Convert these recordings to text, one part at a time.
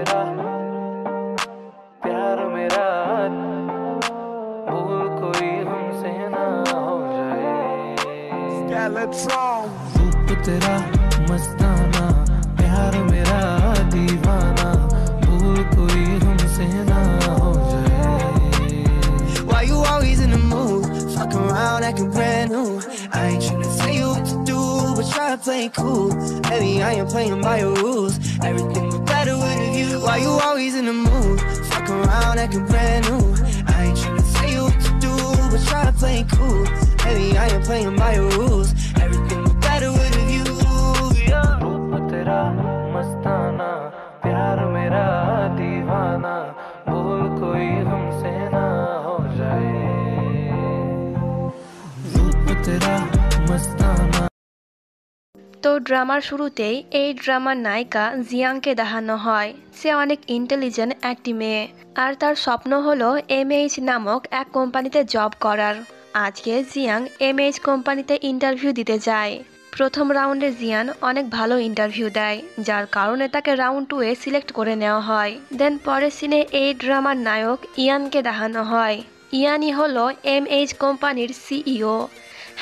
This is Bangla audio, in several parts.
तेरा प्यार मेरा भूल कोई हमसे ना हो जाए। रूप तेरा मस्ताना प्यार मेरा दीवाना भूल कोई हमसे ना हो जाए। Why you always in the mood? Fucking around acting brand new. I ain't tryna tell you what to do, but try to play it cool. Baby, I ain't playing by your rules. Everything was better with a view. Why you always in the mood? Fucking around acting brand new. I ain't tryna tell you what to do, but try to play it cool. Baby, I ain't playing by your rules. Everything was better with a view. Yeah. रूप तेरा मस्ताना प्यार मेरा दीवाना भूल कोई हमसे ना हो जाए। रूप तेरा मस्ताना। তো ড্রামার শুরুতেই এই ড্রামার নায়িকা জিয়াংকে দেখানো হয়। সে অনেক ইন্টেলিজেন্ট একটি মেয়ে, আর তার স্বপ্ন হলো এমএইচ নামক এক কোম্পানিতে জব করার। আজকে জিয়াং এমএইচ কোম্পানিতে ইন্টারভিউ দিতে যায়। প্রথম রাউন্ডে জিয়ান অনেক ভালো ইন্টারভিউ দেয়, যার কারণে তাকে রাউন্ড 2-এ সিলেক্ট করে নেওয়া হয়। দেন পরের সিনে এই ড্রামার নায়ক ইয়ানকে দেখানো হয়। ইয়ানই হলো এমএইচ কোম্পানির সিইও।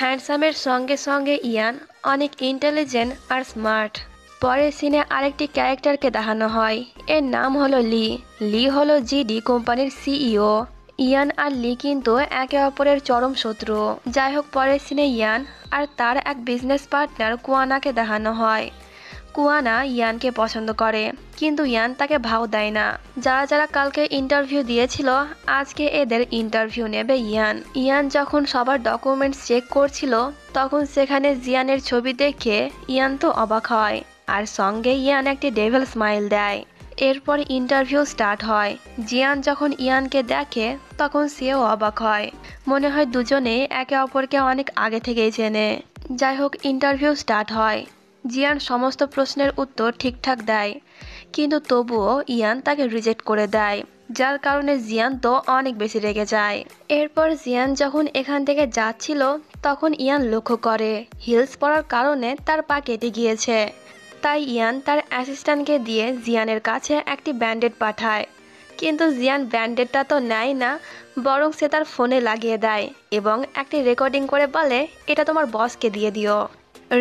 হ্যান্ডসামের সঙ্গে সঙ্গে ইয়ান অনেক ইন্টেলিজেন্ট আর স্মার্ট। পরের সিনে আরেকটি ক্যারেক্টারকে দেখানো হয়। এর নাম হলো লি। লি হলো জিডি কোম্পানির সিইও। ইয়ান আর লি কিন্তু একে অপরের চরম শত্রু। যাই হোক, পরের সিনে ইয়ান আর তার এক বিজনেস পার্টনার কুয়ানাকে দেখানো হয়। কুয়ানা ইয়ানকে পছন্দ করে, কিন্তু ইয়ান তাকে ভাও দেয় না। যারা যারা কালকে ইন্টারভিউ দিয়েছিল, আজকে এদের ইন্টারভিউ নেবে ইয়ান। ইয়ান যখন সবার ডকুমেন্টস চেক করছিল, তখন সেখানে জিয়ানের ছবি দেখে ইয়ান তো অবাক হয়, আর সঙ্গে ইয়ান একটি ডেভিল স্মাইল দেয়। এরপর ইন্টারভিউ স্টার্ট হয়। জিয়ান যখন ইয়ানকে দেখে, তখন সেও অবাক হয়। মনে হয় দুজনে একে অপরকে অনেক আগে থেকেই চেনে। যাই হোক, ইন্টারভিউ স্টার্ট হয়। জিয়ান সমস্ত প্রশ্নের উত্তর ঠিকঠাক দেয়, কিন্তু তবুও ইয়ান তাকে রিজেক্ট করে দেয়, যার কারণে জিয়ান তো অনেক বেশি রেগে যায়। এরপর জিয়ান যখন এখান থেকে যাচ্ছিল, তখন ইয়ান লক্ষ্য করে হিলস পরার কারণে তার পা কেটে গিয়েছে। তাই ইয়ান তার অ্যাসিস্ট্যান্টকে দিয়ে জিয়ানের কাছে একটি ব্যান্ডেড পাঠায়, কিন্তু জিয়ান ব্যান্ডেডটা তো নেয় না, বরং সে তার ফোনে লাগিয়ে দেয় এবং একটি রেকর্ডিং করে বলে, এটা তোমার বসকে দিয়ে দিও।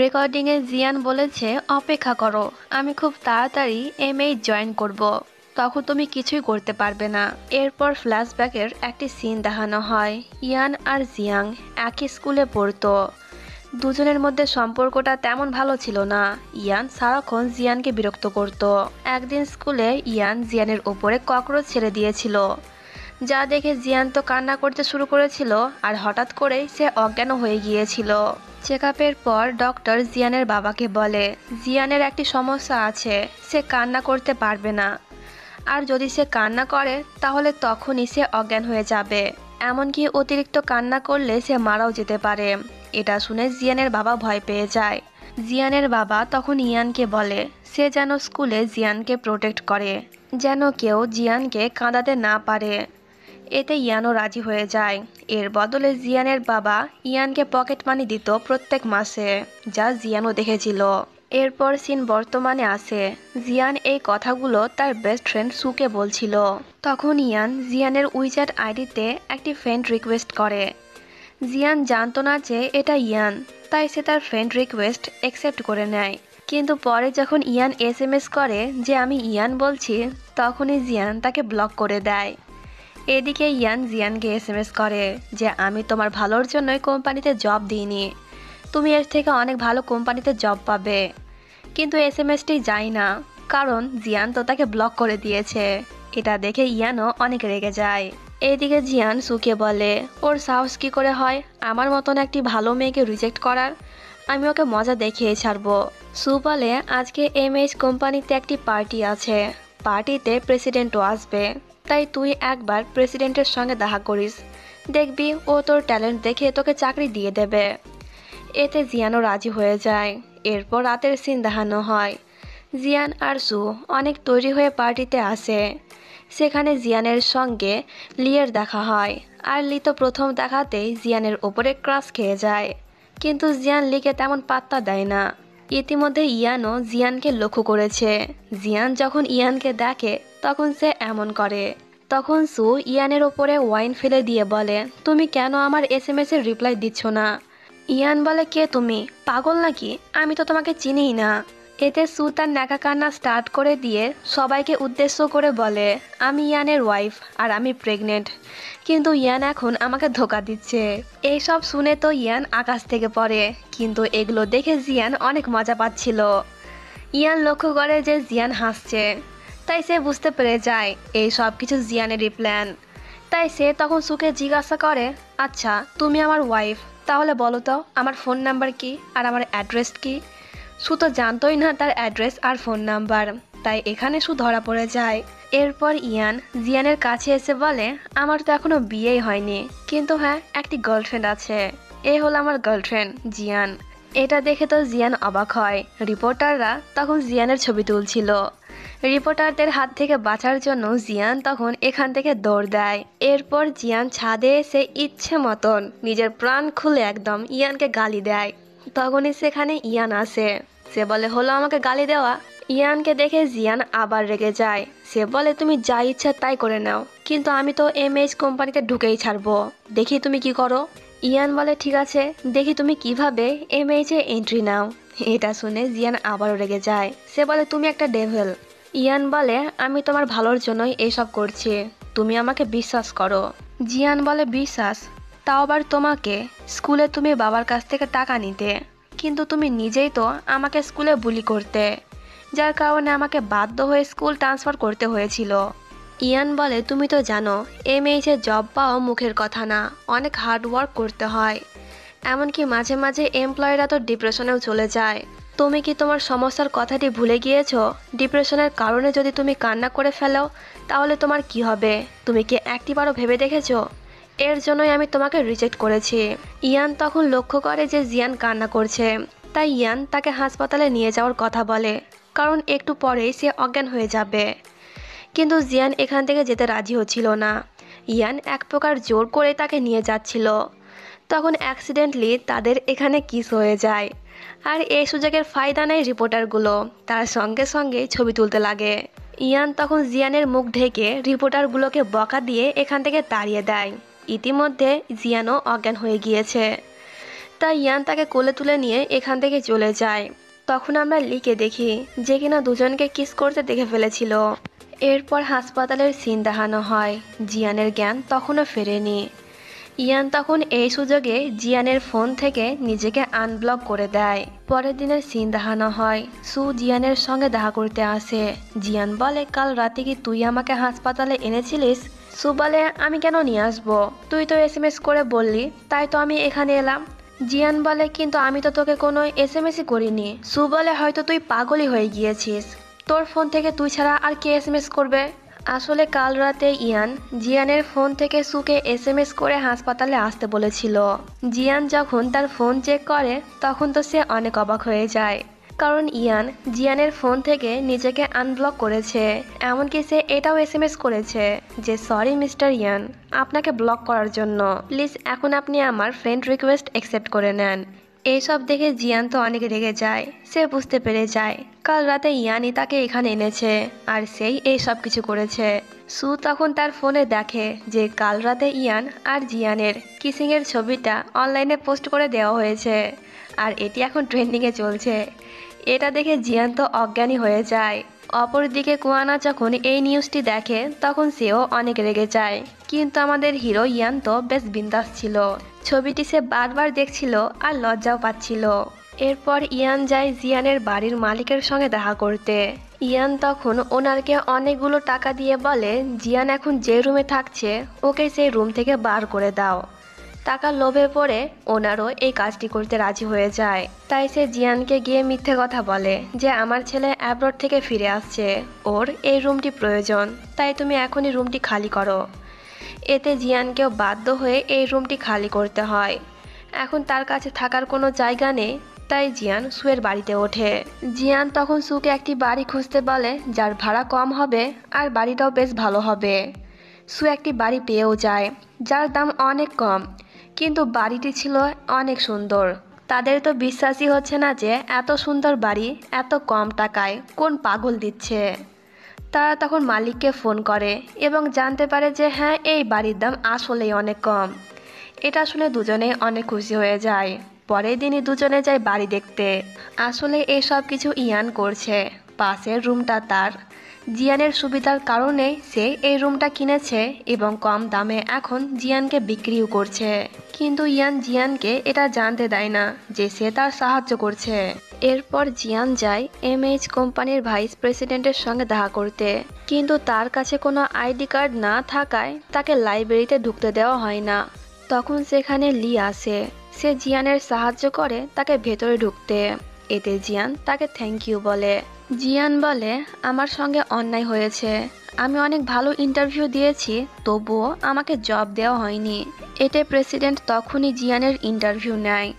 রেকর্ডিংয়ে জিয়ান বলেছে, অপেক্ষা করো, আমি খুব তাড়াতাড়ি এমএইচ জয়েন করব, তখন তুমি কিছুই করতে পারবে না। এরপর ফ্ল্যাশব্যাকের একটি সিন দেখানো হয়। ইয়ান আর জিয়াং একই স্কুলে পড়তো। দুজনের মধ্যে সম্পর্কটা তেমন ভালো ছিল না। ইয়ান সারাক্ষণ জিয়ানকে বিরক্ত করত। একদিন স্কুলে ইয়ান জিয়ানের ওপরে ককরোচ ছেড়ে দিয়েছিল, যা দেখে জিয়ান তো কান্না করতে শুরু করেছিল, আর হঠাৎ করেই সে অজ্ঞান হয়ে গিয়েছিল। চেকআপের পর ডক্টর জিয়ানের বাবাকে বলে, জিয়ানের একটি সমস্যা আছে, সে কান্না করতে পারবে না, আর যদি সে কান্না করে তাহলে তখনই সে অজ্ঞান হয়ে যাবে, এমনকি অতিরিক্ত কান্না করলে সে মারাও যেতে পারে। এটা শুনে জিয়ানের বাবা ভয় পেয়ে যায়। জিয়ানের বাবা তখন ইয়ানকে বলে সে যেন স্কুলে জিয়ানকে প্রোটেক্ট করে, যেন কেউ জিয়ানকে কাঁদাতে না পারে। এতে ইয়ানও রাজি হয়ে যায়। এর বদলে জিয়ানের বাবা ইয়ানকে পকেট মানি দিত প্রত্যেক মাসে, যা জিয়ানও দেখেছিল। এরপর সিন বর্তমানে আসে। জিয়ান এই কথাগুলো তার বেস্ট ফ্রেন্ড সুকে বলছিল। তখন ইয়ান জিয়ানের উইচ্যাট আইডিতে একটি ফ্রেন্ড রিকোয়েস্ট করে। জিয়ান জানতো না যে এটা ইয়ান, তাই সে তার ফ্রেন্ড রিকোয়েস্ট অ্যাকসেপ্ট করে নেয়। কিন্তু পরে যখন ইয়ান এসএমএস করে যে আমি ইয়ান বলছি, তখনই জিয়ান তাকে ব্লক করে দেয়। এদিকে ইয়ান জিয়ানকে এসএমএস করে যে আমি তোমার ভালোর জন্যই কোম্পানিতে জব দিইনি, তুমি এর থেকে অনেক ভালো কোম্পানিতে জব পাবে। কিন্তু এসএমএসটি যায় না, কারণ জিয়ান তো তাকে ব্লক করে দিয়েছে। এটা দেখে ইয়ানও অনেক রেগে যায়। এইদিকে জিয়ান সুকে বলে, ওর সাহস কী করে হয় আমার মতন একটি ভালো মেয়েকে রিজেক্ট করার, আমি ওকে মজা দেখিয়ে ছাড়বো। সু বলে, আজকে এমএইচ কোম্পানিতে একটি পার্টি আছে, পার্টিতে প্রেসিডেন্টও আসবে, তাই তুই একবার প্রেসিডেন্টের সঙ্গে দেখা করিস, দেখবি ও তোর ট্যালেন্ট দেখে তোকে চাকরি দিয়ে দেবে। এতে জিয়ানও রাজি হয়ে যায়। এরপর রাতের সিন দেখানো হয়। জিয়ান আর সু অনেক তৈরি হয়ে পার্টিতে আসে। সেখানে জিয়ানের সঙ্গে লিয়ের দেখা হয়, আর লি তো প্রথম দেখাতেই জিয়ানের ওপরে ক্রাশ খেয়ে যায়। কিন্তু জিয়ান লিকে তেমন পাত্তা দেয় না। ইতিমধ্যে ইয়ানও জিয়ানকে লক্ষ্য করেছে। জিয়ান যখন ইয়ানকে দেখে তখন সে এমন করে। তখন সু ইয়ানের ওপরে ওয়াইন ফেলে দিয়ে বলে, তুমি কেন আমার SMS এর রিপ্লাই দিচ্ছ না? ইয়ান বলে, কে তুমি, পাগল নাকি? আমি তো তোমাকে চিনিই না। এতে সু তার ন্যাকা কান্না স্টার্ট করে দিয়ে সবাইকে উদ্দেশ্য করে বলে, আমি ইয়ানের ওয়াইফ আর আমি প্রেগনেন্ট, কিন্তু ইয়ান এখন আমাকে ধোকা দিচ্ছে। এইসব শুনে তো ইয়ান আকাশ থেকে পড়ে, কিন্তু এগুলো দেখে জিয়ান অনেক মজা পাচ্ছিল। ইয়ান লক্ষ্য করে যে জিয়ান হাসছে, তাই সে বুঝতে পেরে যায় এই সব কিছু জিয়ানেরই প্ল্যান। তাই সে তখন সুকে জিজ্ঞাসা করে, আচ্ছা তুমি আমার ওয়াইফ, তাহলে বলো তো আমার ফোন নাম্বার কি আর আমার অ্যাড্রেস কি? সু তো জানতোই না তার অ্যাড্রেস আর ফোন নাম্বার, তাই এখানে সু ধরা পড়ে যায়। এরপর ইয়ান জিয়ানের কাছে এসে বলে, আমার তো এখনো বিয়েই হয়নি, কিন্তু হ্যাঁ একটি গার্লফ্রেন্ড আছে, এ হলো আমার গার্লফ্রেন্ড জিয়ান। এটা দেখে তো জিয়ান অবাক হয়। রিপোর্টাররা তখন জিয়ানের ছবি তুলছিল। রিপোর্টারদের হাত থেকে বাঁচার জন্য জিয়ান তখন এখান থেকে দৌড় দেয়। এরপর জিয়ান ছাদে এসে ইচ্ছে মতন নিজের প্রাণ খুলে একদম ইয়ানকে গালি দেয়। তখনই সেখানে ইয়ান আসে। সে বলে, হলো আমাকে গালি দেওয়া? ইয়ানকে দেখে জিয়ান আবার রেগে যায়। সে বলে, তুমি যা ইচ্ছা তাই করে নাও, কিন্তু আমি তো MH কোম্পানিতে ঢুকেই ছাড়বো, দেখি তুমি কি করো। ইয়ান বলে, ঠিক আছে, দেখি তুমি কিভাবে MH এ এন্ট্রি নাও। এটা শুনে জিয়ান আবারও রেগে যায়। সে বলে, তুমি একটা ডেভিল। ইয়ান বলে, আমি তোমার ভালোর জন্যই এইসব করছি, তুমি আমাকে বিশ্বাস করো। জিয়ান বলে, বিশ্বাস? তাও আবার তোমাকে? স্কুলে তুমি বাবার কাছ থেকে টাকা নিতে, কিন্তু তুমি নিজেই তো আমাকে স্কুলে বুলি করতে, যার কারণে আমাকে বাধ্য হয়ে স্কুল ট্রান্সফার করতে হয়েছিল। ইয়ান বলে, তুমি তো জানো MH এ জব পাওয়া মুখের কথা না, অনেক হার্ড ওয়ার্ক করতে হয়, এমনকি মাঝে মাঝে এমপ্লয়িরা তো ডিপ্রেশনেও চলে যায়। তুমি কি তোমার সমস্যার কথাটি ভুলে গিয়েছো? ডিপ্রেশনের কারণে যদি তুমি কান্না করে ফেলো তাহলে তোমার কি হবে? তুমি কি একটিবারও ভেবে দেখেছো? এর জন্যই আমি তোমাকে রিজেক্ট করেছি। ইয়ান তখন লক্ষ্য করে যে জিয়ান কান্না করছে, তাই ইয়ান তাকে হাসপাতালে নিয়ে যাওয়ার কথা বলে, কারণ একটু পরেই সে অজ্ঞান হয়ে যাবে। কিন্তু জিয়ান এখান থেকে যেতে রাজি হচ্ছিল না। ইয়ান এক প্রকার জোর করে তাকে নিয়ে যাচ্ছিল। তখন অ্যাক্সিডেন্টলি তাদের এখানে কিস হয়ে যায়। আর এই সুযোগের ফায়দা নেয় রিপোর্টারগুলো, তার সঙ্গে সঙ্গে ছবি তুলতে লাগে। ইয়ান তখন জিয়ানের মুখ ঢেকে রিপোর্টারগুলোকে বকা দিয়ে এখান থেকে তাড়িয়ে দেয়। ইতিমধ্যে জিয়ানও অজ্ঞান হয়ে গিয়েছে, তাই ইয়ান তাকে কোলে তুলে নিয়ে এখান থেকে চলে যায়। তখন আমরা লিকে দেখি যে কিনা দুজনকে কিস করতে দেখে ফেলেছিল। এরপর হাসপাতালের সিন দেখানো হয়। জিয়ানের জ্ঞান তখনও ফেরেনি। ইয়ান তখন এই সুযোগে জিয়ানের ফোন থেকে নিজেকে আনব্লক করে দেয়। পরের দিনের সিন দেখানো হয়। সু জিয়ানের সঙ্গে দেখা করতে আসে। জিয়ান বলে, কাল রাতে কি তুই আমাকে হাসপাতালে এনেছিলিস? সু বলে, আমি কেন নিয়ে আসবো, তুই তো SMS করে বললি, তাই তো আমি এখানে এলাম। জিয়ান বলে, কিন্তু আমি তো তোকে কোনো SMS করিনি। সু বলে, হয়তো তুই পাগলই হয়ে গিয়েছিস, তোর ফোন থেকে তুই ছাড়া আর কে SMS করবে? আসলে কাল রাতে ইয়ান জিয়ানের ফোন থেকে সুকে SMS করে হাসপাতালে আসতে বলেছিল। জিয়ান যখন তার ফোন চেক করে তখন তো সে অনেক অবাক হয়ে যায়, কারণ ইয়ান জিয়ানের ফোন থেকে নিজেকে আনব্লক করেছে। এমনকি সে এটাও SMS করেছে যে, সরি মিস্টার ইয়ান, আপনাকে ব্লক করার জন্য, প্লিজ এখন আপনি আমার ফ্রেন্ড রিকোয়েস্ট অ্যাকসেপ্ট করে নেন। এইসব দেখে জিয়ান তো অনেক রেগে যায়। সে বুঝতে পেরে যায় কাল রাতে ইয়ানই তাকে এখানে এনেছে আর সেই এই সব কিছু করেছে। সু তখন তার ফোনে দেখে যে কাল রাতে ইয়ান আর জিয়ানের কিসিংয়ের ছবিটা অনলাইনে পোস্ট করে দেওয়া হয়েছে আর এটি এখন ট্রেন্ডিংয়ে চলছে। এটা দেখে জিয়ান তো অজ্ঞানী হয়ে যায়। অপরদিকে কুয়ানা যখন এই নিউজটি দেখে তখন সেও অনেক রেগে যায়, কিন্তু আমাদের হিরো ইয়ান তো বেশ বিন্দাস ছিল। ছবিটি সে বারবার দেখছিল আর লজ্জাও পাচ্ছিল। এরপর ইয়ান যায় জিয়ানের বাড়ির মালিকের সঙ্গে দেখা করতে। ইয়ান তখন ওনারকে অনেকগুলো টাকা দিয়ে বলে, জিয়ান এখন যে রুমে থাকছে ওকে সেই রুম থেকে বার করে দাও। টাকার লোভে পড়ে ওনারও এই কাজটি করতে রাজি হয়ে যায়। তাই সে জিয়ানকে গিয়ে মিথ্যে কথা বলে যে আমার ছেলে অ্যাব্রড থেকে ফিরে আসছে, ওর এই রুমটি প্রয়োজন, তাই তুমি এখনই রুমটি খালি করো। এতে জিয়ানকেও বাধ্য হয়ে এই রুমটি খালি করতে হয়। এখন তার কাছে থাকার কোনো জায়গা নেই, তাই জিয়ান সুয়ের বাড়িতে ওঠে। জিয়ান তখন সুকে একটি বাড়ি খুঁজতে বলে যার ভাড়া কম হবে আর বাড়িটাও বেশ ভালো হবে। সু একটি বাড়ি পেয়েও যায় যার দাম অনেক কম, কিন্তু বাড়িটি ছিল অনেক সুন্দর। তাদের তো বিশ্বাসই হচ্ছে না যে এত সুন্দর বাড়ি এত কম টাকায় কোন পাগল দিচ্ছে। তারা তখন মালিককে ফোন করে এবং জানতে পারে যে হ্যাঁ, এই বাড়ির দাম আসলেই অনেক কম। এটা শুনে দুজনেই অনেক খুশি হয়ে যায়। পরের দিনই দুজনে যায় বাড়ি দেখতে। আসলে এই সব কিছু ইয়ান করছে, পাশের রুমটা তার। জিয়ানের সুবিধার কারণে সে এই রুমটা কিনেছে এবং কম দামে এখন জিয়ানকে বিক্রিও করছে। কিন্তু ইয়ান জিয়ানকে এটা জানতে দেয় না যে সে তার সাহায্য করছে। এরপর জিয়ান যায় এমএইচ কোম্পানির ভাইস প্রেসিডেন্টের সঙ্গে দেখা করতে, কিন্তু তার কাছে কোনো আইডি কার্ড না থাকায় তাকে লাইব্রেরিতে ঢুকতে দেওয়া হয় না। তখন সেখানে লি আসে। সে জিয়ানের সাহায্য করে তাকে ভেতরে ঢুকতে। এতে জিয়ান তাকে থ্যাংক ইউ বলে। জিয়ান বলে, আমার সঙ্গে অন্যায় হয়েছে, আমি অনেক ভালো ইন্টারভিউ দিয়েছি, তবুও আমাকে জব দেওয়া হয়নি। এতে প্রেসিডেন্ট তখনই জিয়ানের ইন্টারভিউ নেয়।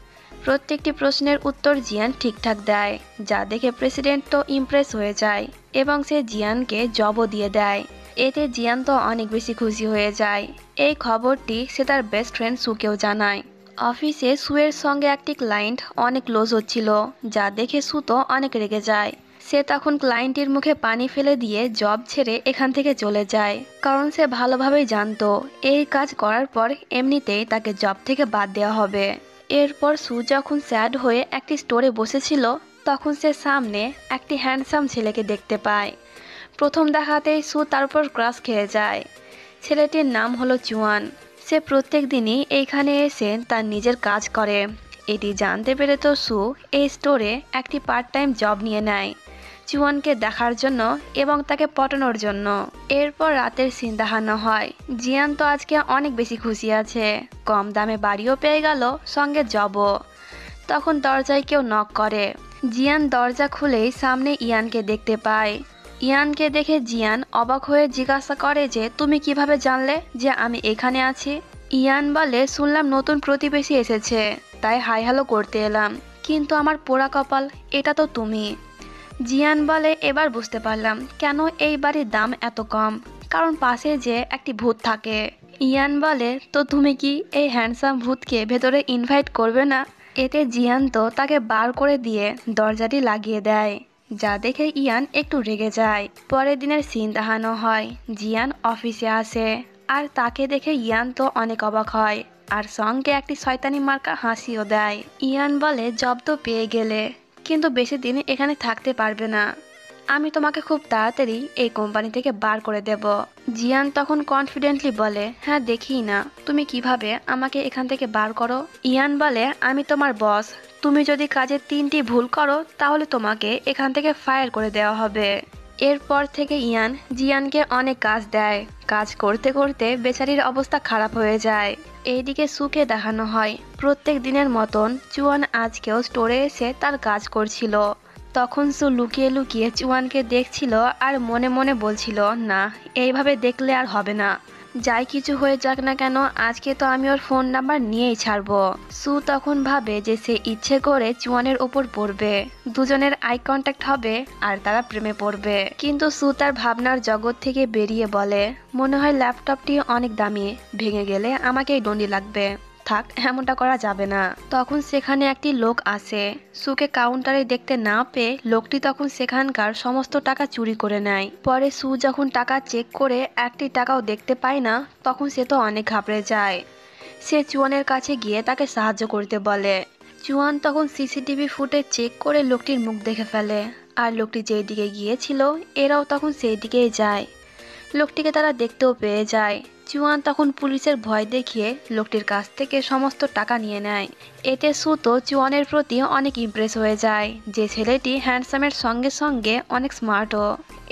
প্রত্যেকটি প্রশ্নের উত্তর জিয়ান ঠিকঠাক দেয়, যা দেখে প্রেসিডেন্ট তো ইমপ্রেস হয়ে যায় এবং সে জিয়ানকে জবও দিয়ে দেয়। এতে জিয়ান তো অনেক বেশি খুশি হয়ে যায়। এই খবরটি সে তার বেস্ট ফ্রেন্ড সুকেও জানায়। অফিসে সুয়ের সঙ্গে একটি ক্লায়েন্ট অনেক ক্লোজ হচ্ছিল, যা দেখে সু তো অনেক রেগে যায়। সে তখন ক্লায়েন্টের মুখে পানি ফেলে দিয়ে জব ছেড়ে এখান থেকে চলে যায়, কারণ সে ভালোভাবেই জানতো এই কাজ করার পর এমনিতেই তাকে জব থেকে বাদ দেওয়া হবে। এরপর সু যখন স্যাড হয়ে একটি স্টোরে বসেছিল, তখন সে সামনে একটি হ্যান্ডসাম ছেলেকে দেখতে পায়। প্রথম দেখাতেই সু তার উপর ক্রাশ খেয়ে যায়। ছেলেটির নাম হলো চুয়ান। সে প্রত্যেক দিনই এইখানে এসে তার নিজের কাজ করে। এটি জানতে পেরে তো সু এই স্টোরে একটি পার্ট টাইম জব নিয়ে নেয় চুয়ানকে দেখার জন্য এবং তাকে পটানোর জন্য। এরপর রাতের সিন দেখানো হয়। জিয়ান তো আজকে অনেক বেশি খুশি আছে, কম দামে বাড়িও পেয়ে গেল, সঙ্গে জবও। তখন দরজায় কেউ নক করে। জিয়ান দরজা খুলেই সামনে ইয়ানকে দেখতে পায়। ইয়ানকে দেখে জিয়ান অবাক হয়ে জিজ্ঞাসা করে যে তুমি কিভাবে জানলে যে আমি এখানে আছি। ইয়ান বলে, শুনলাম নতুন প্রতিবেশী এসেছে, তাই হাই হ্যালো করতে এলাম, কিন্তু আমার পোড়া কপাল, এটা তো তুমি। জিয়ান বলে, এবার বুঝতে পারলাম কেন এই বাড়ির দাম এত কম, কারণ পাশে যে একটি ভূত থাকে। ইয়ান বলে, তো তুমি কি এই হ্যান্ডসাম ভূতকে ভেতরে ইনভাইট করবে না? এতে জিয়ান তো তাকে বার করে দিয়ে দরজাটি লাগিয়ে দেয়, যা দেখে ইয়ান একটু রেগে যায়। পরের দিনের সিন দেখানো হয়। জিয়ান অফিসে আসে আর তাকে দেখে ইয়ান তো অনেক অবাক হয় আর সঙ্গে একটি শয়তানি মার্কা হাসিও দেয়। ইয়ান বলে, জব তো পেয়ে গেলে, কিন্তু বেশি দিন এখানে থাকতে পারবে না, আমি তোমাকে খুব তাড়াতাড়ি এই কোম্পানি থেকে বার করে দেব। জিয়ান তখন কনফিডেন্টলি বলে, হ্যাঁ দেখি না তুমি কিভাবে আমাকে এখান থেকে বার করো। ইয়ান বলে, আমি তোমার বস, তুমি যদি কাজে 3টি ভুল করো তাহলে তোমাকে এখান থেকে ফায়ার করে দেওয়া হবে। এরপর থেকে ইয়ান জিয়ানকে অনেক কাজ দেয়। কাজ করতে করতে বেচারির অবস্থা খারাপ হয়ে যায়। এইদিকে সুকে দেখানো হয় প্রত্যেক দিনের মতন চুয়ান আজকেও স্টোরে এসে তার কাজ করছিল। তখন সু লুকিয়ে লুকিয়ে চুয়ানকে দেখছিল আর মনে মনে বলছিল, না এইভাবে দেখলে আর হবে না, যাই কিছু হয়ে যাক না কেন আজকে তো আমি ওর ফোন নাম্বার নিয়েই ছাড়বো। সু তখন ভাবে যে সে ইচ্ছে করে চুয়ানের ওপর পড়বে, দুজনের আই কন্ট্যাক্ট হবে আর তারা প্রেমে পড়বে। কিন্তু সু তার ভাবনার জগৎ থেকে বেরিয়ে বলে, মনে হয় ল্যাপটপটি অনেক দামি, ভেঙে গেলে আমাকেই দণ্ডি লাগবে, থাক এমনটা করা যাবে না। তখন সেখানে একটি লোক আসে। সুকে কাউন্টারে দেখতে না পেয়ে লোকটি তখন সেখানকার সমস্ত টাকা চুরি করে নেয়। পরে সু যখন টাকা চেক করে একটি টাকাও দেখতে পায় না, তখন সে তো অনেক ঘাবড়ে যায়। সে চুয়ানের কাছে গিয়ে তাকে সাহায্য করতে বলে। চুয়ান তখন সিসিটিভি ফুটেজ চেক করে লোকটির মুখ দেখে ফেলে, আর লোকটি যেই দিকে গিয়েছিল এরাও তখন সেই দিকেই যায়। লোকটিকে তারা দেখতেও পেয়ে যায়। চুয়ান তখন পুলিশের ভয় দেখিয়ে লোকটির কাছ থেকে সমস্ত টাকা নিয়ে নেয়। এতে সু তো চুয়ানের প্রতি অনেক ইমপ্রেস হয়ে যায়, যে ছেলেটি হ্যান্ডসামের সঙ্গে সঙ্গে অনেক স্মার্টও।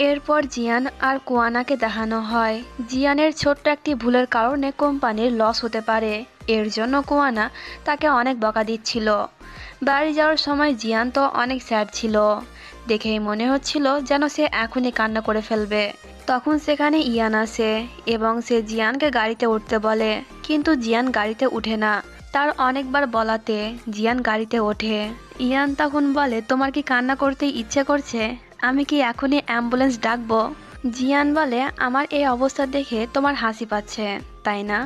এরপর জিয়ান আর কুয়ানাকে দেখানো হয়। জিয়ানের ছোট্ট একটি ভুলের কারণে কোম্পানির লস হতে পারে, এর জন্য কুয়ানা তাকে অনেক বকা দিচ্ছিল। বাড়ি যাওয়ার সময় জিয়ান তো অনেক স্যাড ছিল, দেখেই মনে হচ্ছিল যেন সে এখনই কান্না করে ফেলবে। তখন সেখানে ইয়ান আসে এবং সে জিয়ানকে গাড়িতে উঠতে বলে, কিন্তু জিয়ান গাড়িতে উঠে না। তার অনেকবার বলাতে জিয়ান গাড়িতে ওঠে। ইয়ান তখন বলে, তোমার কি কান্না করতে ইচ্ছে করছে? আমি কি এখনই অ্যাম্বুলেন্স ডাকবো? জিয়ান বলে, আমার এই অবস্থা দেখে তোমার হাসি পাচ্ছে, তাই না?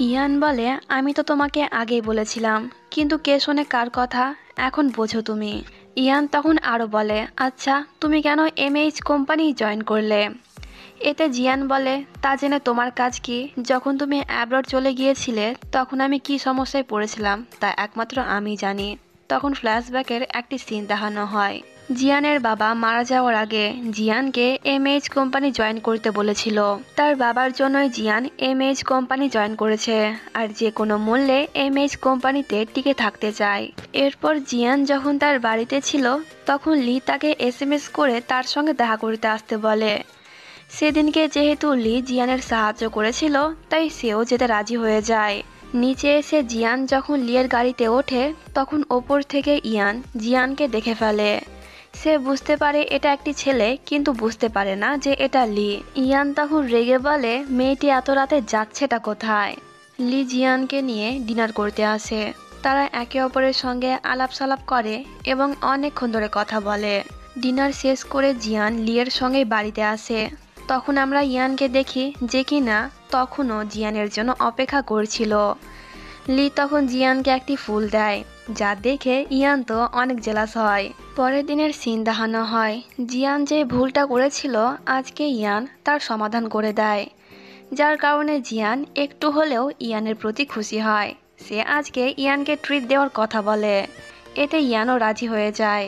ইয়ান বলে, আমি তো তোমাকে আগেই বলেছিলাম, কিন্তু কে শোনে কার কথা, এখন বোঝো তুমি। ইয়ান তখন আরও বলে, আচ্ছা তুমি কেন এমএইচ কোম্পানি জয়েন করলে? এতে জিয়ান বলে, তা জেনে তোমার কাজ কি? যখন তুমি অ্যাব্রড চলে গিয়েছিলে তখন আমি কি সমস্যায় পড়েছিলাম তা একমাত্র আমি জানি। তখন ফ্ল্যাশব্যাকের একটি সিন দেখানো হয়। জিয়ানের বাবা মারা যাওয়ার আগে জিয়ানকে এমএইচ কোম্পানি জয়েন করতে বলেছিল। তার বাবার জন্যই জিয়ান এমএইচ কোম্পানি জয়েন করেছে, আর যে কোনো মূল্যে এমএইচ কোম্পানিতে টিকে থাকতে চায়। এরপর জিয়ান যখন তার বাড়িতে ছিল তখন লি তাকে এসএমএস করে তার সঙ্গে দেখা করতে আসতে বলে। সেদিনকে যেহেতু লি জিয়ানের সাহায্য করেছিল তাই সেও যেতে রাজি হয়ে যায়। নিচে এসে জিয়ান যখন লিয়ের গাড়িতে ওঠে তখন ওপর থেকে ইয়ান জিয়ানকে দেখে ফেলে। সে বুঝতে পারে এটা একটি ছেলে, কিন্তু বুঝতে পারে না যে এটা লি। ইয়ান তখন রেগে বলে, মেয়েটি এত রাতে যাচ্ছেটা কোথায়? লি জিয়ানকে নিয়ে ডিনার করতে আসে। তারা একে অপরের সঙ্গে আলাপ সালাপ করে এবং অনেকক্ষণ ধরে কথা বলে। ডিনার শেষ করে জিয়ান লিয়ের সঙ্গে বাড়িতে আসে। তখন আমরা ইয়ানকে দেখি যে কিনা তখনও জিয়ানের জন্য অপেক্ষা করছিল। লি তখন জিয়ানকে একটি ফুল দেয়, যা দেখে ইয়ান তো অনেক জেলাস হয়। পরের দিনের সিন দেখানো হয়। জিয়ান যে ভুলটা করেছিল আজকে ইয়ান তার সমাধান করে দেয়, যার কারণে জিয়ান একটু হলেও ইয়ানের প্রতি খুশি হয়। সে আজকে ইয়ানকে ট্রিট দেওয়ার কথা বলে। এতে ইয়ানও রাজি হয়ে যায়।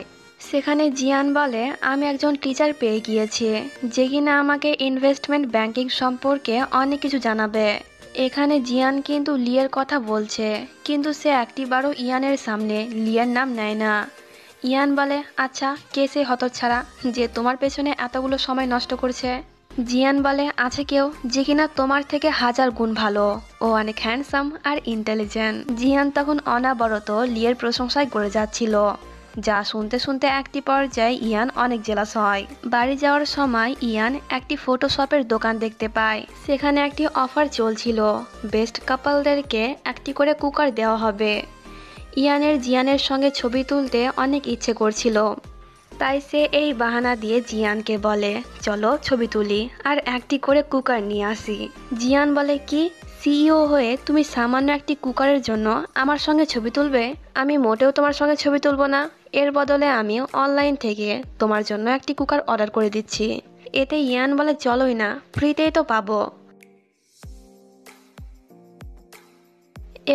সেখানে জিয়ান বলে, আমি একজন টিচার পেয়ে গিয়েছি যে কিনা আমাকে ইনভেস্টমেন্ট ব্যাংকিং সম্পর্কে অনেক কিছু জানাবে। এখানে জিয়ান কিন্তু লিয়ের কথা বলছে, কিন্তু সে একটিবারও ইয়ানের সামনে লিয়ের নাম নেয় না। ইয়ান বলে, আচ্ছা কে সে হতচ্ছাড়া যে তোমার পেছনে এতগুলো সময় নষ্ট করছে? জিয়ান বলে, আছে কেউ যে কিনা তোমার থেকে 1000 গুণ ভালো, ও অনেক হ্যান্ডসাম আর ইন্টেলিজেন্ট। জিয়ান তখন অনাবরত লিয়ের প্রশংসায় করে যাচ্ছিল, যা শুনতে শুনতে একটি পর্যায়ে ইয়ান অনেক জেলাস হয়। বাড়ি যাওয়ার সময় ইয়ান একটি ফটোশপের দোকান দেখতে পায়। সেখানে একটি অফার চলছিল, বেস্ট কাপলদেরকে একটি করে কুকার দেওয়া হবে। ইয়ানের জিয়ানের সঙ্গে ছবি তুলতে অনেক ইচ্ছে করছিল, তাই সে এই বাহানা দিয়ে জিয়ানকে বলে, চলো ছবি তুলি আর একটি করে কুকার নিয়ে আসি। জিয়ান বলে, কি সিইও হয়ে তুমি সামান্য একটি কুকারের জন্য আমার সঙ্গে ছবি তুলবে? আমি মোটেও তোমার সঙ্গে ছবি তুলবো না। এর বদলে আমি অনলাইন থেকে তোমার জন্য একটি কুকার অর্ডার করে দিচ্ছি। এতে ইয়ান বলে, চলোই না, ফ্রিতেই তো পাবো।